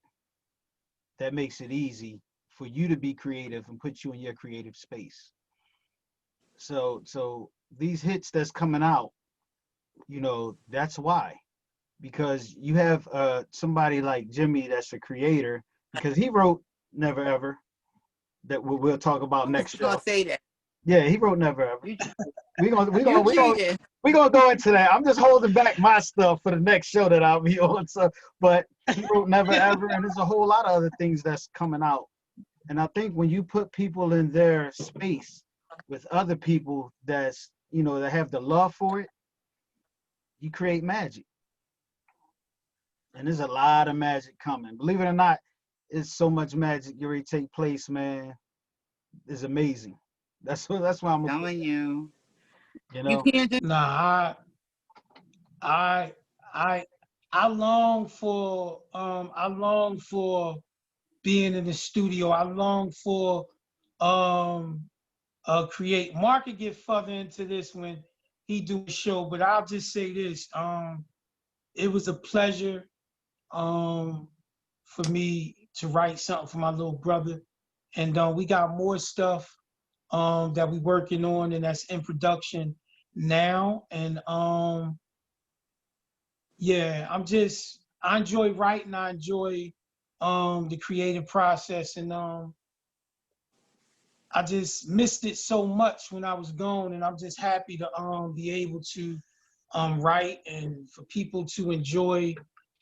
that makes it easy for you to be creative and put you in your creative space. So these hits that's coming out, you know, that's why. Because you have somebody like Jimmy that's a creator, because he wrote Never Ever, that we'll talk about next show. Gonna say that. Yeah, he wrote Never Ever. We gonna go into that. I'm just holding back my stuff for the next show that I'll be on. So, but he wrote Never Ever, and there's a whole lot of other things that's coming out. And I think when you put people in their space with other people that's, you know, that have the love for it, you create magic. And there's a lot of magic coming. Believe it or not, it's so much magic already take place, man. It's amazing. That's why I'm telling you. You know, you can't just Nah, I long for being in the studio. I long for create. Mark could get further into this when he do the show, but I'll just say this. It was a pleasure for me to write something for my little brother. And we got more stuff that we're working on, and that's in production now. And yeah, I enjoy writing. I enjoy the creative process, and I just missed it so much when I was gone, and I'm just happy to be able to write and for people to enjoy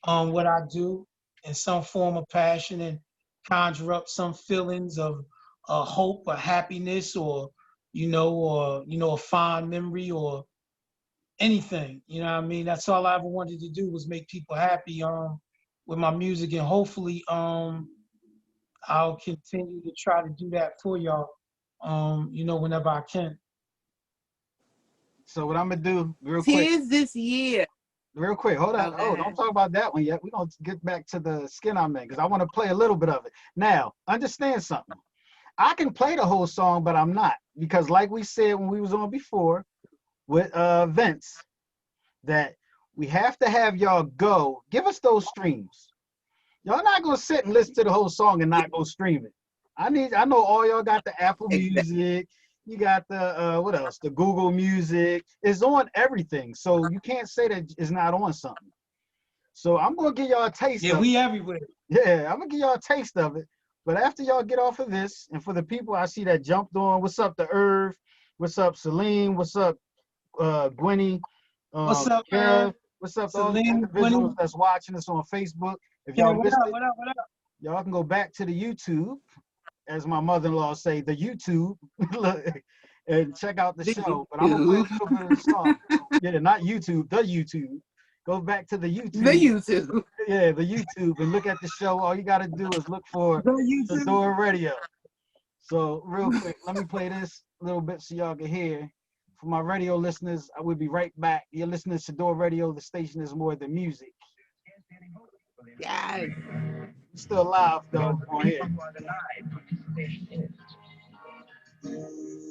what I do in some form of passion and conjure up some feelings of hope or happiness, or a fond memory or anything. You know what I mean? That's all I ever wanted to do, was make people happy with my music, and hopefully I'll continue to try to do that for y'all, whenever I can. So what I'm gonna do real quick. Tears this year. Real quick, hold on. Oh, don't talk about that one yet. We're gonna get back to the skin I'm in, because I want to play a little bit of it. Now, understand something. I can play the whole song, but I'm not, because like we said when we was on before with Vince, that we have to have y'all go give us those streams. Y'all not gonna sit and listen to the whole song and not go stream it. I know all y'all got the Apple Music, you got the what else? The Google Music. It's on everything. So you can't say that it's not on something. So I'm gonna give y'all a taste of it. Yeah, we everywhere. Yeah, I'm gonna give y'all a taste of it. But after y'all get off of this, and for the people I see that jumped on, what's up to Irv? What's up, Celine? What's up, Gwenny? What's up, Kev? What's up, all the Celine, individuals Gwenny? that's watching us on Facebook? If Yeah, y'all what missed up, it, what up, what up? y'all can go back to the YouTube, as my mother-in-law say, the YouTube, and check out the show. But I'm gonna play a little bit of the song. Yeah, not YouTube, the YouTube. Go back to the YouTube. The YouTube. Yeah, the YouTube, and look at the show. All you gotta do is look for The YouTube. Sadior Radio. So real quick, let me play this little bit so y'all can hear. For my radio listeners, I will be right back. You're listening to Sadior Radio. The station is more than music. Yes. Still live though on here.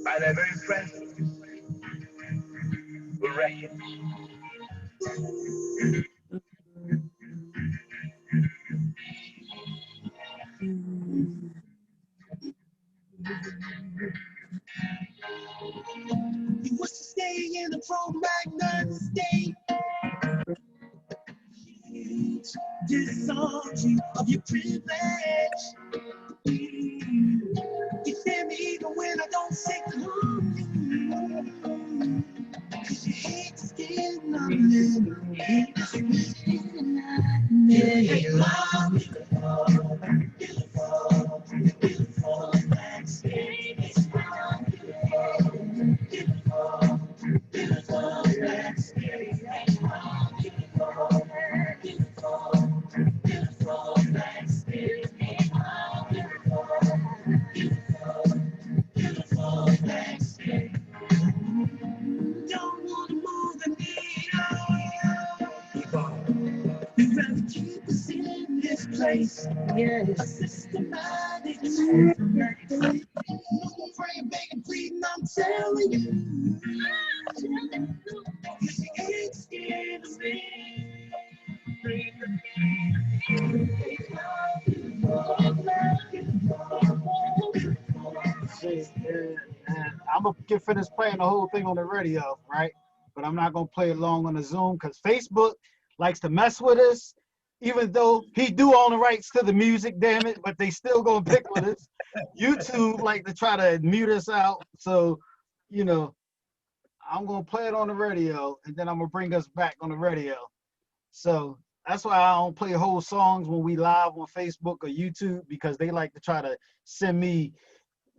By their very presence, we reckon. You want to stay in the pro-magnet state. Disarms you of your privilege. You fear me even when I don't say hello. Cause you hate to skin my little hate to skin beautiful backstage. Beautiful backstage. Beautiful backstage. Beautiful backstage. Don't wanna move the needle. We'd rather keep us in this place. Yes. A systematic movement. No more praying, begging, pleading, I'm telling you. Cause you ain't scared of me. See, and I'm gonna get finished playing the whole thing on the radio, right? But I'm not gonna play it long on the Zoom because Facebook likes to mess with us, even though he do own the rights to the music, damn it. But they still gonna pick with us. YouTube like to try to mute us out, so you know I'm gonna play it on the radio, and then I'm gonna bring us back on the radio. So that's why I don't play whole songs when we live on Facebook or YouTube because they like to try to send me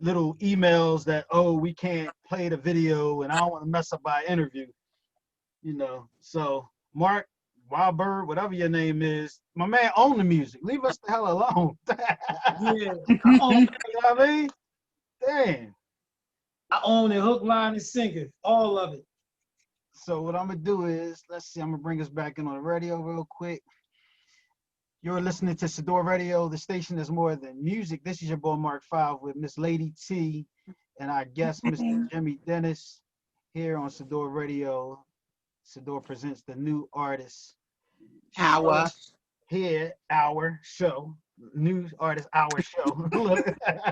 little emails that, oh, we can't play the video and I don't want to mess up our interview, you know. So Mark, Wildbird, whatever your name is, my man own the music. Leave us the hell alone. Yeah, You know what I mean? Damn. I own it, hook, line, and sinker, all of it. So what I'm gonna do is, let's see, I'm gonna bring us back in on the radio real quick. You're listening to Sadior Radio, the station is more than music. This is your boy Mark 5 with Miss Lady T and our guest, Mr. Jimmy Dennis, here on Sadior Radio. Sadior presents the new artist. Hour. Here, our show. New artist, our show.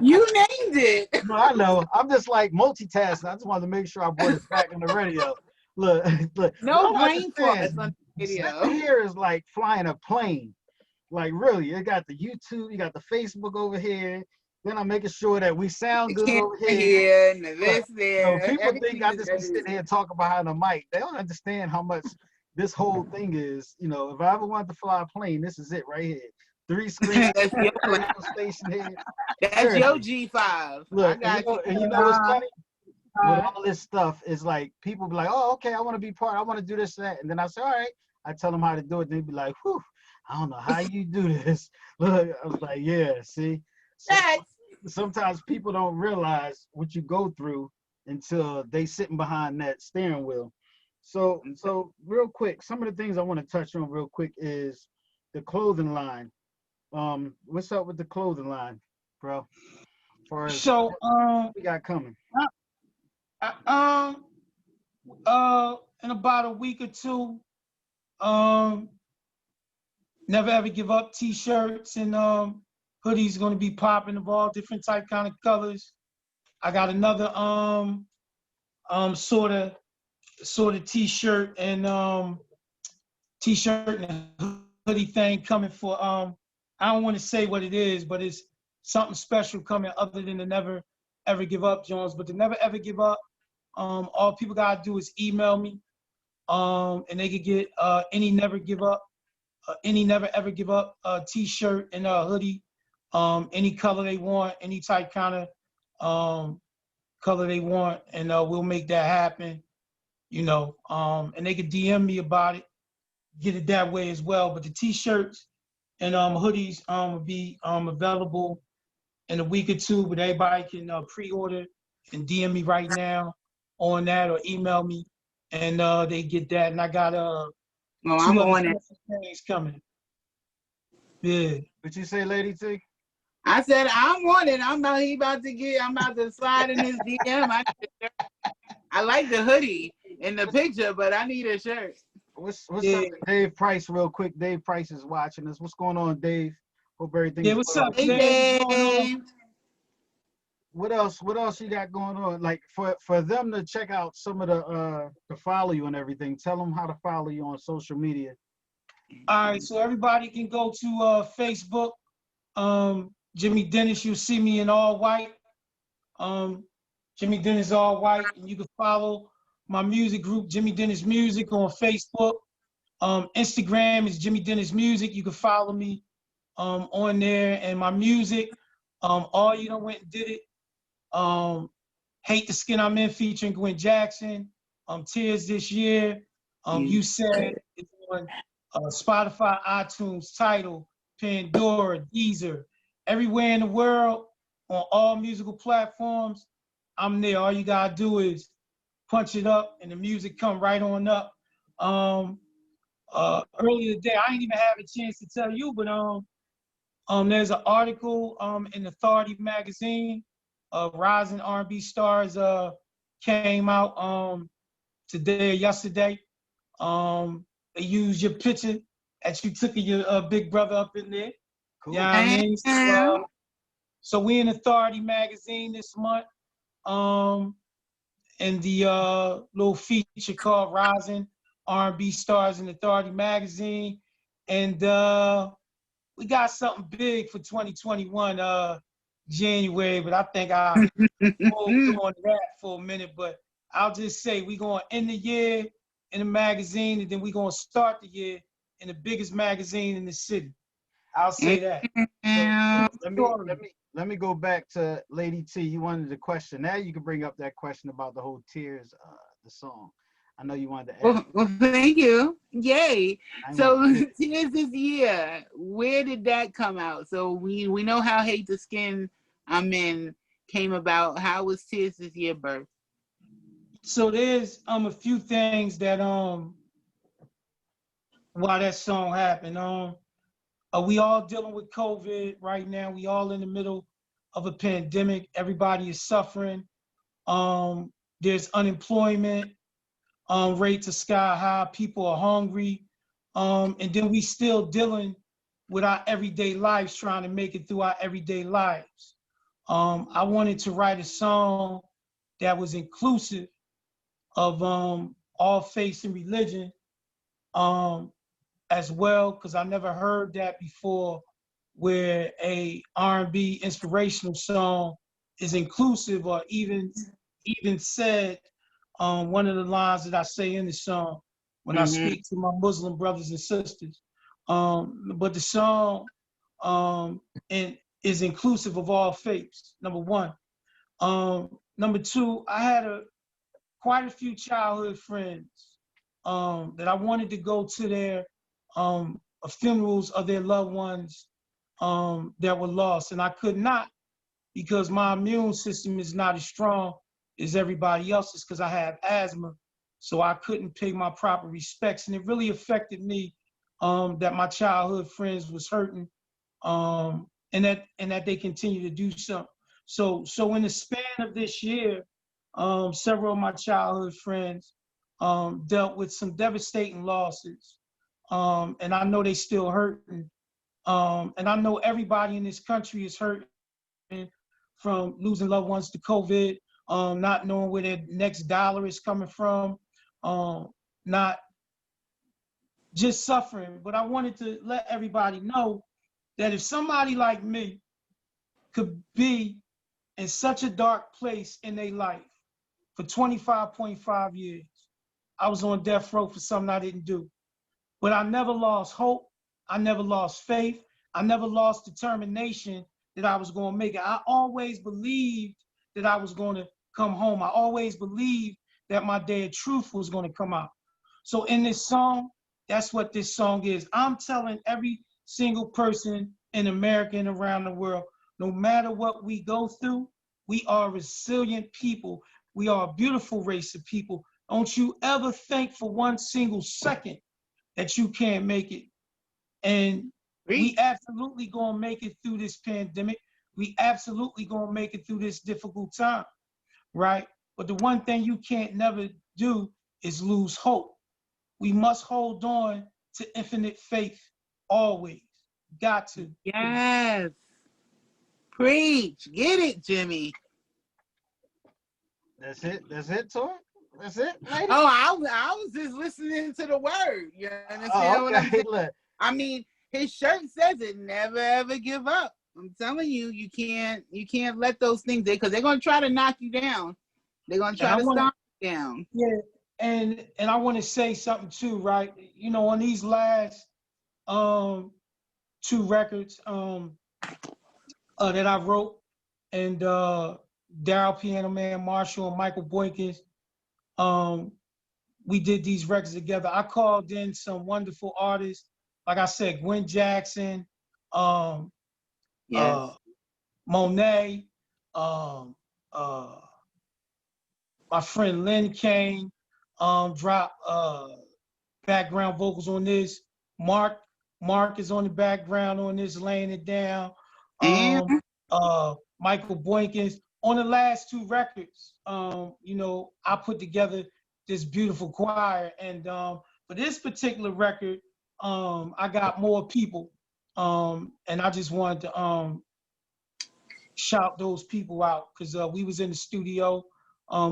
You named it. No, I know. I'm just like multitasking. I just wanted to make sure I brought it back on the radio. Look. No you brain fart understand. on the Sitting video. here is like flying a plane. Like really, you got the YouTube, you got the Facebook over here. Then I'm making sure that we sound good over here. Here, and this So there. people think I everything just be is sitting here talking behind the mic. They don't understand how much this whole thing is. You know, if I ever wanted to fly a plane, this is it right here. 3 screens, That's your radio station here. That's your G5. Look, I and got you know what's funny? With all this stuff, is like people be like, oh, okay, I want to be part, I want to do this, that. And then I say, all right, I tell them how to do it. They'd be like, whew, I don't know how you do this. Look, I was like, yeah, see? So, sometimes people don't realize what you go through until they sitting behind that steering wheel. So real quick, some of the things I want to touch on real quick is the clothing line. What's up with the clothing line, bro? As far as So, we got coming. In about a week or two, Never Ever Give Up t-shirts and hoodies going to be popping of all different type kind of colors. I got another sort of t-shirt and hoodie thing coming for I don't want to say what it is, but it's something special coming other than the Never Ever Give Up Jones. But the Never Ever Give Up, all people gotta do is email me, and they could get any Never Ever Give Up t-shirt and hoodie, any color they want, any type kind of color they want, and we'll make that happen, you know. And they could DM me about it, get it that way as well. But the t-shirts and hoodies will be available in a week or two, but everybody can pre-order and DM me right now on that or email me, and they get that. And I got Oh, 2 I'm other on it. special things coming. Yeah. What you say, Lady T? I said I'm on it. I'm about to slide in his DM. I like the hoodie in the picture, but I need a shirt. What's Yeah. up to Dave Price real quick? Dave Price is watching us. What's going on, Dave? Hope everything's Yeah, what's well. up, Hey, Dave? What's going on? Dave. What else? What else you got going on? Like for them to check out some of the to follow you and everything. Tell them how to follow you on social media. All right, so everybody can go to Facebook, Jimmy Dennis. You'll see me in all white. Jimmy Dennis all white, and you can follow my music group, Jimmy Dennis Music, on Facebook. Instagram is Jimmy Dennis Music. You can follow me on there, and my music. All You Done Went and Did It. Hate the Skin I'm In featuring Gwen Jackson. Tears This Year. You Said it's on Spotify, iTunes, Tidal, Pandora, Deezer, everywhere in the world on all musical platforms. I'm there. All you gotta do is punch it up, and the music come right on up. Earlier today, I didn't even have a chance to tell you, but there's an article in Authority magazine. Rising R&B stars came out today or yesterday. They used your picture that you took of your big brother up in there. Cool. Yeah, I mean, so we in Authority magazine this month. In the little feature called Rising R&B Stars in Authority magazine, and we got something big for 2021 January, but I think I'll go on that for a minute. But I'll just say we're going to end the year in the magazine, and then we're going to start the year in the biggest magazine in the city. I'll say that. So let me go back to Lady T. You wanted a question. Now you can bring up that question about the whole Tears, the song. I know you wanted to ask. Well, thank you. Yay. So Tears This Year, where did that come out? So we know how Hate the Skin I'm In came about. How was Tears This Year birthed? So there's a few things that why that song happened. We all dealing with COVID right now. We all in the middle of a pandemic. Everybody is suffering. There's unemployment. Rates are sky high. People are hungry. And then we still dealing with our everyday lives, trying to make it through our everyday lives. I wanted to write a song that was inclusive of all faiths and religion as well, because I never heard that before, where a R&B inspirational song is inclusive, or even said one of the lines that I say in the song when I speak to my Muslim brothers and sisters. But the song is inclusive of all faiths, number one. Number two, I had quite a few childhood friends that I wanted to go to their funerals of their loved ones that were lost, and I could not, because my immune system is not as strong as everybody else's, because I have asthma. So I couldn't pay my proper respects, and it really affected me that my childhood friends was hurting, and that they continue to do so. So in the span of this year, several of my childhood friends dealt with some devastating losses, and I know they still hurting. And I know everybody in this country is hurting from losing loved ones to COVID, not knowing where their next dollar is coming from, not just suffering. But I wanted to let everybody know that if somebody like me could be in such a dark place in their life for 25.5 years, I was on death row for something I didn't do. But I never lost hope. I never lost faith. I never lost determination that I was going to make it. I always believed that I was going to come home. I always believed that my day of truth was going to come out. So in this song, that's what this song is. I'm telling every single person in America and around the world, no matter what we go through, we are resilient people. We are a beautiful race of people. Don't you ever think for one single second that you can't make it. And we absolutely gonna make it through this pandemic. We absolutely gonna make it through this difficult time, right? But the one thing you can't never do is lose hope. We must hold on to infinite faith always. Got to. Yes. Preach. Get it, Jimmy. That's it. That's it, Tor? That's it, lady? Oh, I was just listening to the word. You understand what I'm saying? Look. I mean, his shirt says it, never ever give up. I'm telling you, you can't let those things there, because they're gonna try to knock you down. They're gonna try to stomp you down. Yeah, and I want to say something too, right? You know, on these last two records that I wrote, and Daryl Piano Man Marshall and Michael Boykins, we did these records together. I called in some wonderful artists, like I said, Gwen Jackson, Monet, my friend Lynn Kane dropped background vocals on this. Mark is on the background on this, laying it down. Michael Boykins. On the last two records, you know, I put together this beautiful choir. And for this particular record, I got more people. And I just wanted to shout those people out, because we was in the studio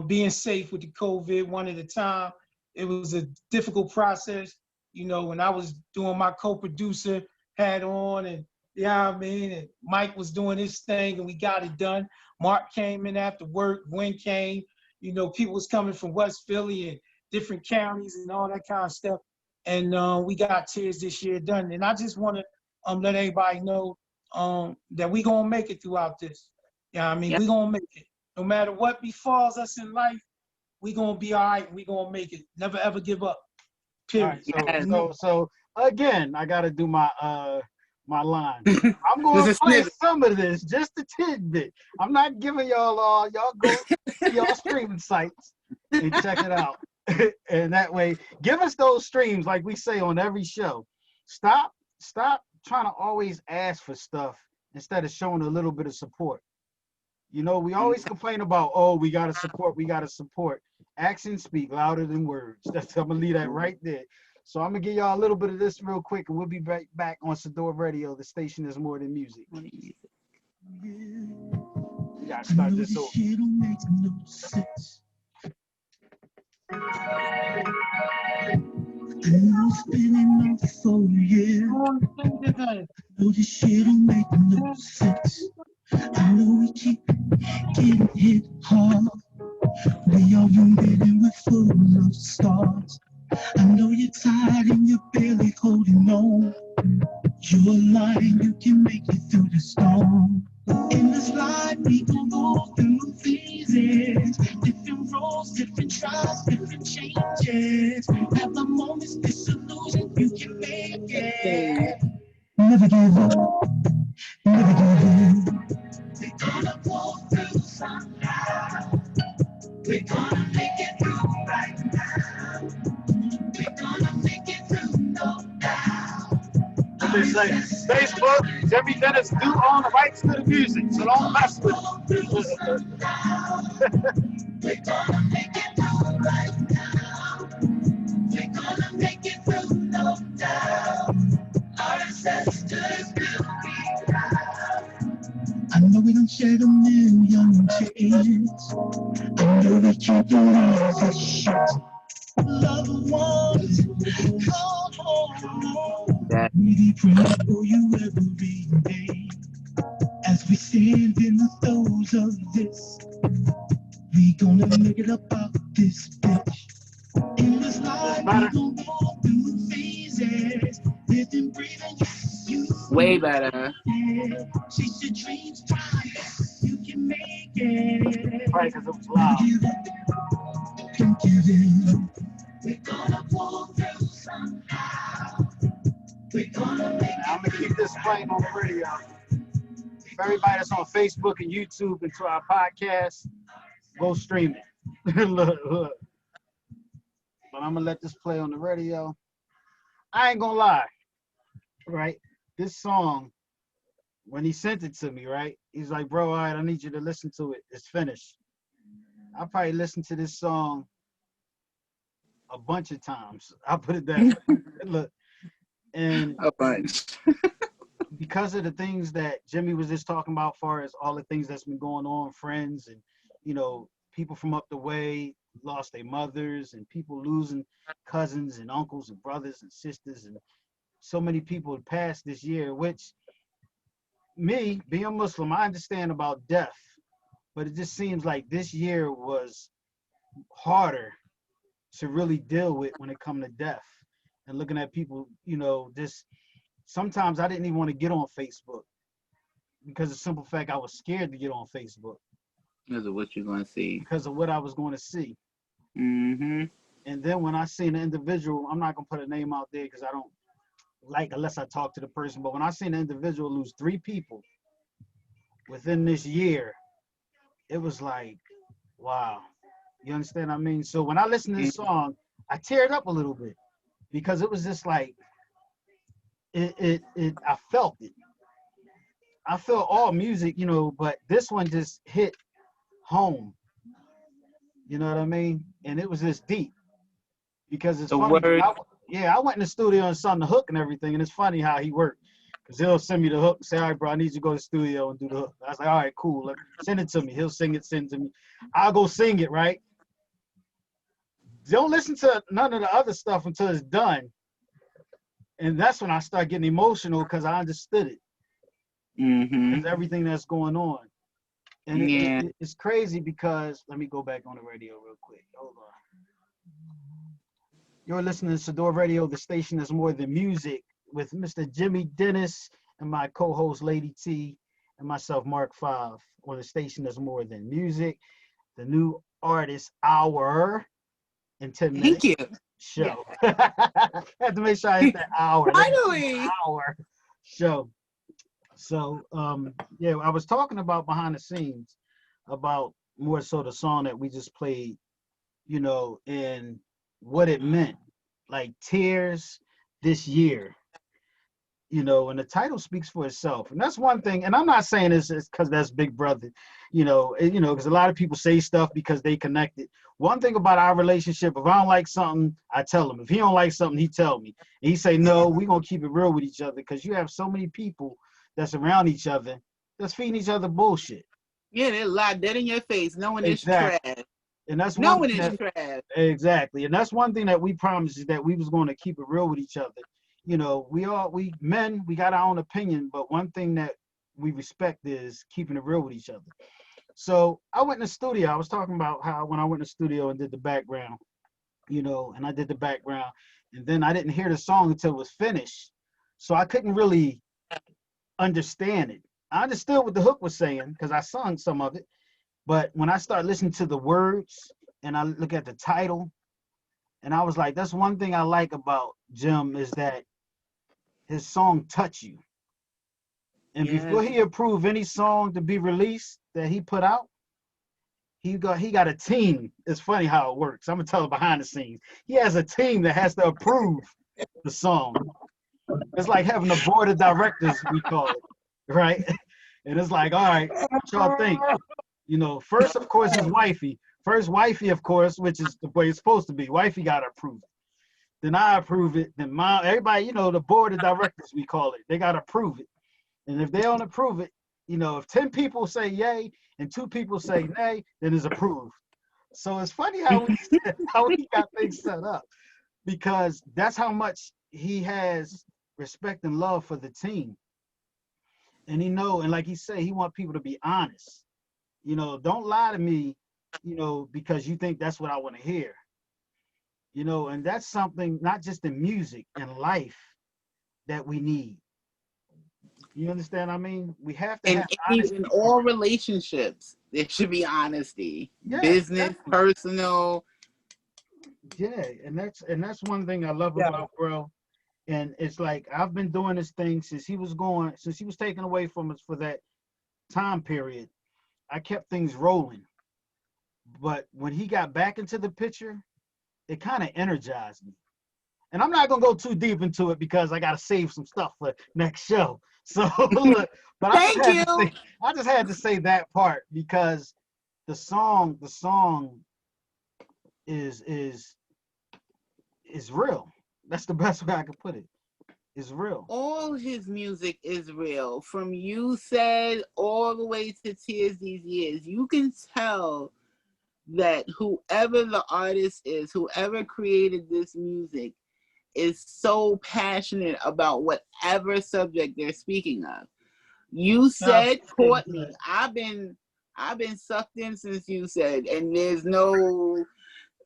being safe with the COVID one at a time. It was a difficult process, you know, when I was doing my co-producer hat on, and yeah, I mean, and Mike was doing his thing, and we got it done. Mark came in after work, Gwen came, you know, people was coming from West Philly and different counties and all that kind of stuff. And we got Tears this year done. And I just want to let everybody know that we gonna make it throughout this. Yeah, I mean, we gonna make it. No matter what befalls us in life, we gonna be all right. We gonna make it. Never ever give up. Period. Right, so again, I gotta do my my line. I'm gonna play some of this, just a tidbit. I'm not giving y'all all. Y'all go to y'all streaming sites and check it out. And that way, give us those streams like we say on every show. Stop trying to always ask for stuff instead of showing a little bit of support. You know, we always complain about, oh, we gotta support. Actions speak louder than words. I'm gonna leave that right there. So I'm gonna give y'all a little bit of this real quick, and we'll be right back on Sadior Radio. The station is more than music. We gotta start this over. It's been enough for you. No, this shit don't make no sense. I know we keep getting hit hard. We are wounded and we're full of scars. I know you're tired and you're barely holding on. You're lying, you can make it through the storm. In this life, we gon' go through phases, different roles, different trials, different changes. Have the moments, disillusion, you can make it. Never give up, never give in. We're gonna pull through somehow. We're gonna make it through right now. We're gonna make it through, no doubt. They say, Facebook, Jimmy Dennis do own the rights to the music, so don't mess with it. We're gonna make it through right now. We're gonna make it through, no doubt. Our ancestors will be proud. I know we done shed a million tears. I know we can't believe this shit. Loved ones, come home. We pray for you every day. As we stand in the throes of this, we gonna make it up out this bitch. In this life, we gonna go through phases. Living, breathing, you. Way better. Chase your dreams, try. You can make it. Right, because it was loud. Don't give in. We're gonna pull through somehow. We're gonna make it. I'm gonna keep this playing on the radio. For everybody that's on Facebook and YouTube and to our podcast, go stream it. Look, look. But I'm gonna let this play on the radio. I ain't gonna lie, right? This song, when he sent it to me, right? He's like, bro, all right, I need you to listen to it. It's finished. I probably listened to this song a bunch of times. I'll put it that way. Look, and A bunch. because of the things that Jimmy was just talking about, far as all the things that's been going on, friends and, you know, people from up the way lost their mothers and people losing cousins and uncles and brothers and sisters, and so many people have passed this year, which me being a Muslim, I understand about death, but it just seems like this year was harder to really deal with when it comes to death and looking at people, you know, just sometimes I didn't even want to get on Facebook because of the simple fact I was scared to get on Facebook Because of what you're going to see. because of what I was going to see. Mm-hmm. And then when I seen an individual, I'm not going to put a name out there because I don't like unless I talk to the person, but when I seen an individual lose 3 people within this year, it was like, wow. You understand what I mean? So when I listened to this song, I teared up a little bit because it was just like, I felt it. I felt all music, you know, but this one just hit home. You know what I mean? And it was just deep because it's The funny. word. I went in the studio and sung the hook and everything, and it's funny how he worked. Because he'll send me the hook and say, all right, bro, I need you to go to the studio and do the hook. I was like, all right, cool. Send it to me. He'll sing it, send it to me. I'll go sing it, right? Don't listen to none of the other stuff until it's done. And that's when I start getting emotional because I understood it. Mm-hmm. Because everything that's going on. And Yeah. it's crazy because, let me go back on the radio real quick. Hold on. You're listening to Sadior Radio, the station that's more than music, with Mr. Jimmy Dennis and my co-host Lady T and myself, Mark 5, on the station that's more than music, the new artist hour in 10 minutes. Thank you. Show. Had to make sure I hit that hour. Finally. Hour show. So yeah, I was talking about behind the scenes about more so the song that we just played, you know, and what it meant, like tears this year, you know, and the title speaks for itself. And that's one thing, and I'm not saying this is because that's Big Brother, you know, because a lot of people say stuff because they connected. One thing about our relationship, if I don't like something, I tell him. If he don't like something, he tell me. And he say, no, we're going to keep it real with each other because you have so many people that's around each other that's feeding each other bullshit. Yeah, they lie dead in your face, knowing Exactly. it's trash. And that's Knowing it's trash. Exactly. And that's one thing that we promised is that we was going to keep it real with each other. You know, we men, we got our own opinion, but one thing that we respect is keeping it real with each other. So I went in the studio. I was talking about how when I went in the studio and did the background, you know, and I did the background, and then I didn't hear the song until it was finished. So I couldn't really understand it. I understood what the hook was saying because I sung some of it. But when I start listening to the words and I look at the title, and I was like, that's one thing I like about Jim is that his song touch you. And before he approved any song to be released that he put out, he got a team. It's funny how it works. I'm gonna tell it behind the scenes. He has a team that has to approve the song. It's like having a board of directors, we call it, right? And it's like, all right, what y'all think? You know, first, of course, is wifey. First, wifey, of course, which is the way it's supposed to be. Wifey got to approve it. Then I approve it. Then mom, everybody, you know, the board of directors, we call it. They got to approve it. And if they don't approve it, you know, if 10 people say yay and 2 people say nay, then it's approved. So it's funny how he got things set up because that's how much he has respect and love for the team. And and like he said, he want people to be honest. You know, don't lie to me, you know, because you think that's what I want to hear. You know, and that's something not just in music, in life that we need. You understand what I mean? We have to have honesty. In all relationships, there should be honesty. Yeah, business, definitely. personal. Yeah, and that's one thing I love about bro. And it's like I've been doing this thing since he was taken away from us for that time period, I kept things rolling. But when he got back into the picture, it kind of energized me. And I'm not gonna go too deep into it because I gotta save some stuff for next show. So, look, but Thank you. I just had to say that part because the song is real. That's the best way I could put it. It's real. All his music is real. From You Said all the way to Tears These Years. You can tell that whoever the artist is, whoever created this music, is so passionate about whatever subject they're speaking of. You Said caught me. I've been sucked in since You Said, and there's no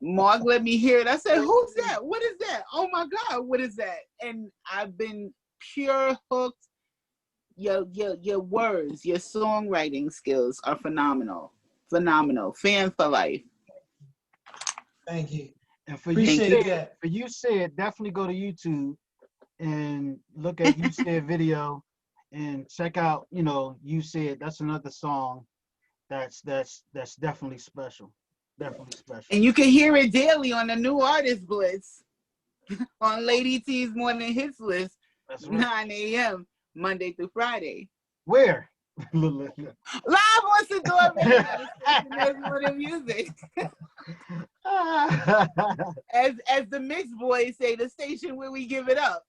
Mark let me hear it. I said, "Who's that? What is that? Oh my God, what is that?" And I've been pure hooked. Your words, your songwriting skills are phenomenal. Phenomenal. Fan for life. Thank you. And for Appreciate that. for You Said, definitely go to YouTube and look at You Said video and check out, You Said. That's another song that's definitely special. Definitely special. And you can hear it daily on the New Artist Blitz on Lady T's Morning Hits list, That's right. 9 a.m. Monday through Friday. Where? Live on Sadior Radio, the station that's more than music. As the mix boys say, the station where we give it up.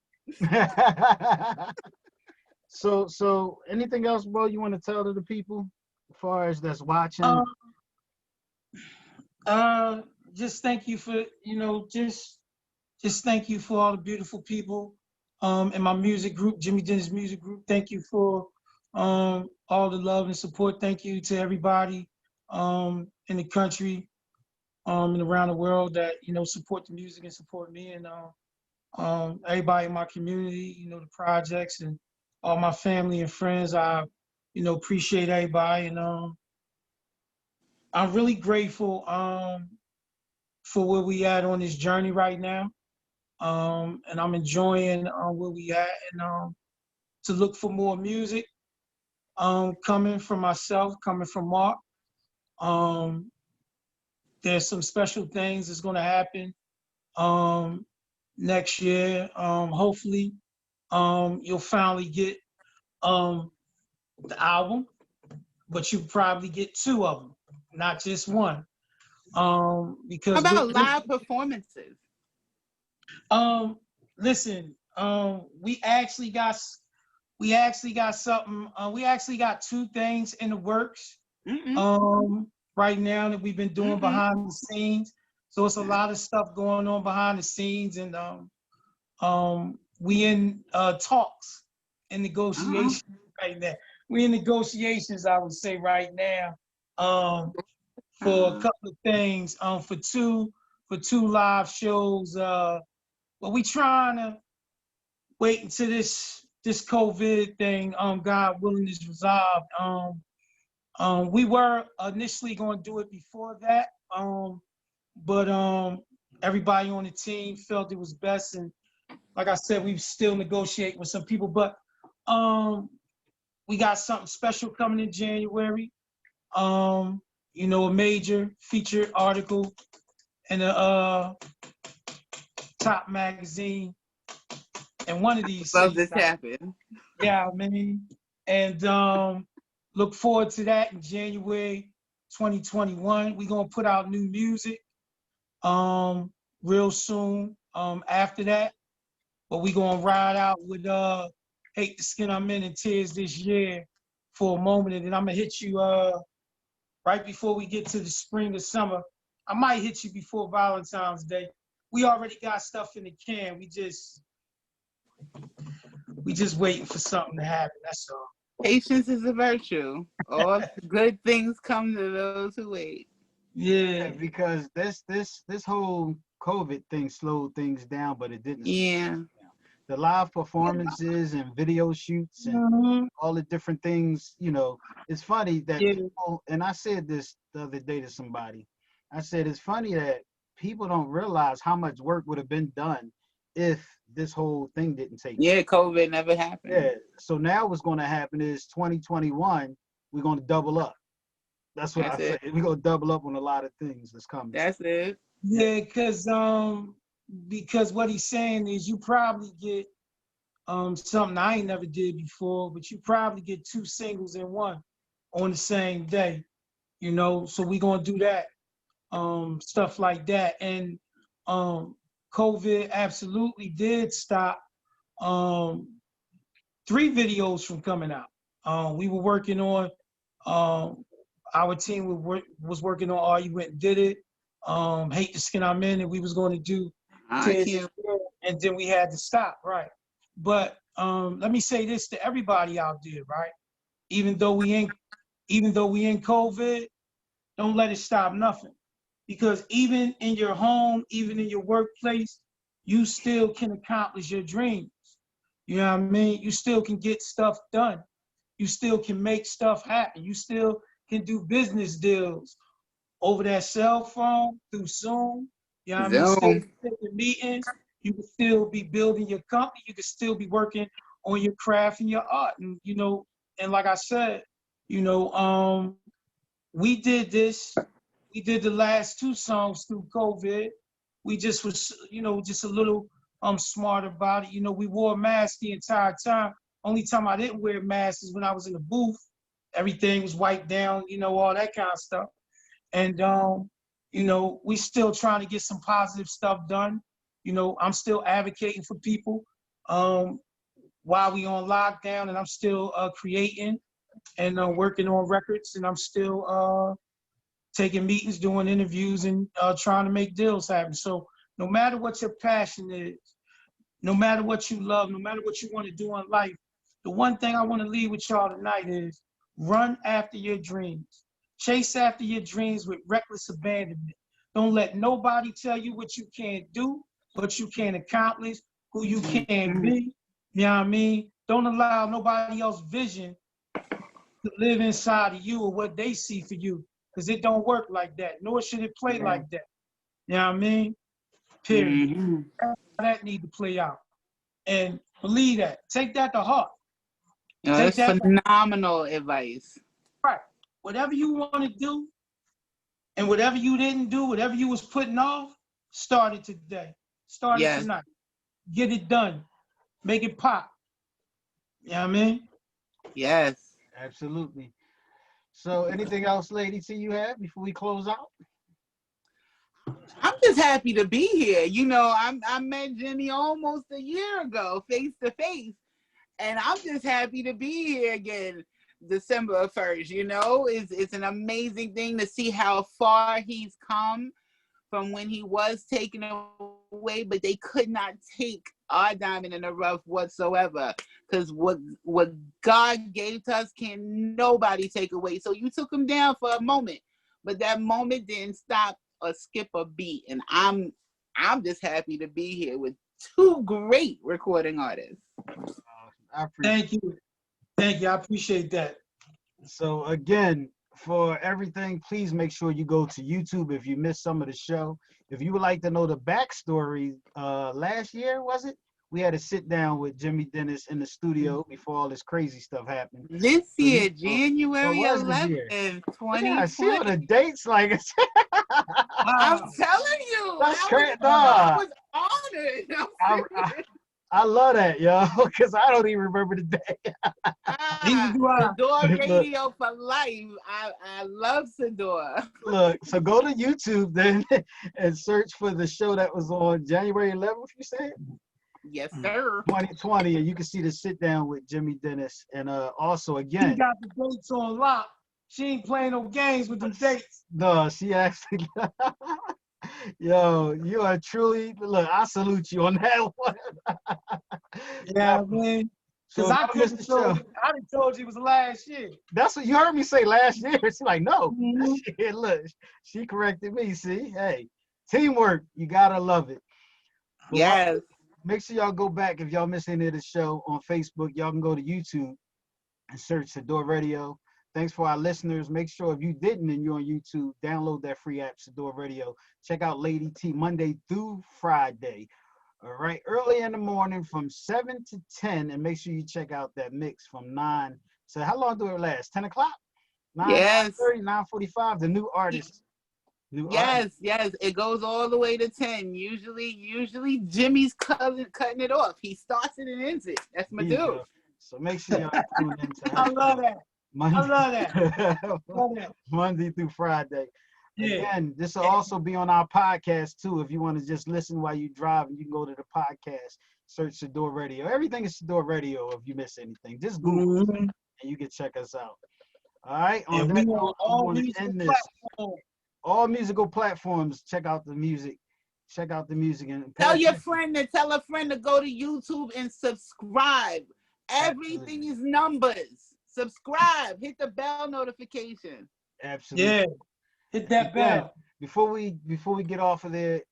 So anything else, bro, you want to tell to the people as far as that's watching? Just thank you for, just thank you for all the beautiful people in my music group, Jimmy Dennis Music Group. Thank you for all the love and support. Thank you to everybody in the country and around the world that, support the music and support me, and everybody in my community, the projects, and all my family and friends. I, appreciate everybody, and I'm really grateful for where we at on this journey right now. And I'm enjoying where we at, and to look for more music coming from myself, coming from Mark. There's some special things that's going to happen next year. Hopefully, you'll finally get the album, but you probably get two of them, not just one. Because how about live performances? Listen, we actually got something. We actually got two things in the works. Right now that we've been doing behind the scenes. So it's a lot of stuff going on behind the scenes, and we in talks and negotiations right now. We in negotiations, I would say, right now, for a couple of things, for two live shows. But we trying to wait until this COVID thing, God willing, is resolved. We were initially going to do it before that, but everybody on the team felt it was best, and like I said, we still negotiate with some people, but we got something special coming in January. A major featured article in a top magazine, and one of these love this happen. Yeah, man. And look forward to that in January 2021. We're gonna put out new music real soon after that. But we're gonna ride out with Hate the Skin I'm in and Tears This Year for a moment, and then I'm gonna hit you right before we get to the spring or summer. I might hit you before Valentine's Day. We already got stuff in the can. We just waiting for something to happen. That's all. Patience is a virtue. All good things come to those who wait. Yeah, because this whole COVID thing slowed things down, but it didn't. Yeah. The live performances and video shoots and all the different things, it's funny that people, and I said this the other day to somebody, I said, it's funny that people don't realize how much work would have been done if this whole thing didn't take place. COVID never happened. Yeah. So now what's going to happen is 2021, we're going to double up. That's what I That's say. it. We're going to double up on a lot of things that's coming. That's it. Yeah, because what he's saying is you probably get something I ain't never did before, but you probably get 2 singles in one on the same day, you know. So we gonna do that, stuff like that. And COVID absolutely did stop 3 videos from coming out. We were working on our team was working on Are You Went and Did It, Hate the Skin I'm In, and we was going to do I Tears can't. and then we had to stop, right? But let me say this to everybody out there, right? Even though we in COVID, don't let it stop nothing. Because even in your home, even in your workplace, you still can accomplish your dreams. You know what I mean? You still can get stuff done. You still can make stuff happen. You still can do business deals over that cell phone through Zoom. You know what I mean? Still Zoom. taking meetings. You can still be building your company. You can still be working on your craft and your art. And you know, and like I said, you know, we did this. We did the last 2 songs through COVID. We just was, you know, just a little smart about it. You know, we wore masks the entire time. Only time I didn't wear masks is when I was in the booth. Everything was wiped down, you know, all that kind of stuff. And you know, we still trying to get some positive stuff done. You know, I'm still advocating for people while we on lockdown, and I'm still creating and working on records, and I'm still taking meetings, doing interviews, and trying to make deals happen. So no matter what your passion is, no matter what you love, no matter what you want to do in life, the one thing I want to leave with y'all tonight is run after your dreams. Chase after your dreams with reckless abandonment. Don't let nobody tell you what you can't do, what you can't accomplish, who you can be. You know what I mean? Don't allow nobody else's vision to live inside of you or what they see for you, because it don't work like that, nor should it play like that. You know what I mean? Period. Mm-hmm. That need to play out. And believe that. Take that to heart. You know, Take that's that to phenomenal advice. heart. Whatever you want to do and whatever you didn't do, whatever you was putting off, start it today. Start it Yes. tonight. Get it done. Make it pop. You know what I mean? Yes. Absolutely. So anything else, Lady T, you have before we close out? I'm just happy to be here. You know, I met Jimmy almost a year ago, face to face, and I'm just happy to be here again, December 1st. You know, it's an amazing thing to see how far he's come from when he was taken away, but they could not take our diamond in the rough whatsoever, because what God gave to us can nobody take away. So you took him down for a moment, but that moment didn't stop or skip a beat, and I'm just happy to be here with 2 great recording artists. I appreciate Thank you. I appreciate that. So again, for everything, please make sure you go to YouTube if you missed some of the show. If you would like to know the backstory, last year, was it? We had to sit down with Jimmy Dennis in the studio before all this crazy stuff happened. This So year, what January was this year? 11th, Yeah, I see all 2020. the dates. Like, I'm Wow. telling you, that's I crazy. was honored. I love that, yo, because I don't even remember the day. Neither do I. Sadior Look. Radio for life. I love Sadior. Look, so go to YouTube then and search for the show that was on January 11th, you said? Yes, sir. 2020, and you can see the sit down with Jimmy Dennis. And also, She again, got the dates on lock. She ain't playing no games with them dates. no, she actually, yo, you are truly, look, I salute you on that one. Yeah, man. So Because I don't miss couldn't the told show. you, I done told you it was last year. That's what you heard me say last year. She's like, no. Mhm. Shit, look, she corrected me. See, hey, teamwork, you gotta love it. But Yes. make sure y'all go back if y'all miss any of the show on Facebook. Y'all can go to YouTube and search Sadior Radio. Thanks for our listeners. Make sure if you didn't and you're on YouTube, download that free app, Sadior Radio. Check out Lady T Monday through Friday. All right, early in the morning from 7 to 10, and make sure you check out that mix from 9. So how long do it last? 10 o'clock? Yes. 9:30, 9:45. The new artist. New artist. Yes. It goes all the way to 10. Usually Jimmy's cutting it off. He starts it and ends it. That's my There you dude. go. So make sure y'all tune in to I love that. Monday, I love that. Love that. Monday through Friday. Yeah. Again, this will also be on our podcast too. If you want to just listen while you drive, you can go to the podcast, search Sadior Radio. Everything is Sadior Radio. If you miss anything, just Google it, and you can check us out. All right. On And that we note, on all I'm going musical to end this. platforms. All musical platforms. Check out the music. Check out the music and Tell your friend to tell a friend to go to YouTube and subscribe. Everything is numbers. Subscribe. Hit the bell notification. Absolutely. Yeah. Hit that bell. Before we get off of here,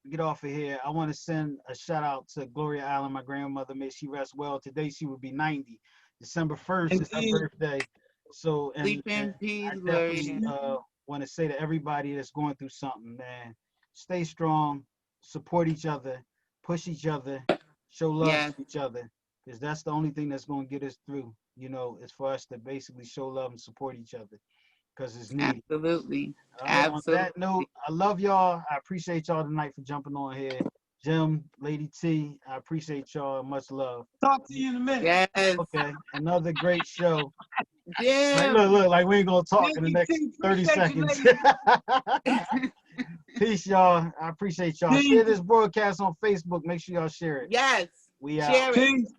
I want to send a shout out to Gloria Allen, my grandmother. May she rest well. Today she would be 90. December 1st is her birthday. So Sleep in and peace, I Gloria. definitely want to say to everybody that's going through something, man, stay strong, support each other, push each other, show love to each other, because that's the only thing that's going to get us through. You know, is for us to basically show love and support each other, because it's needed. Absolutely. All right, on that note, I love y'all. I appreciate y'all tonight for jumping on here. Jim, Lady T, I appreciate y'all. Much love. Talk to you in a minute. Yes. Okay, another great show. Jim. Like, look, like we ain't gonna talk in the next 30 seconds. Peace, y'all. I appreciate y'all. Share this broadcast on Facebook. Make sure y'all share it. Yes. We out. Share it. Peace.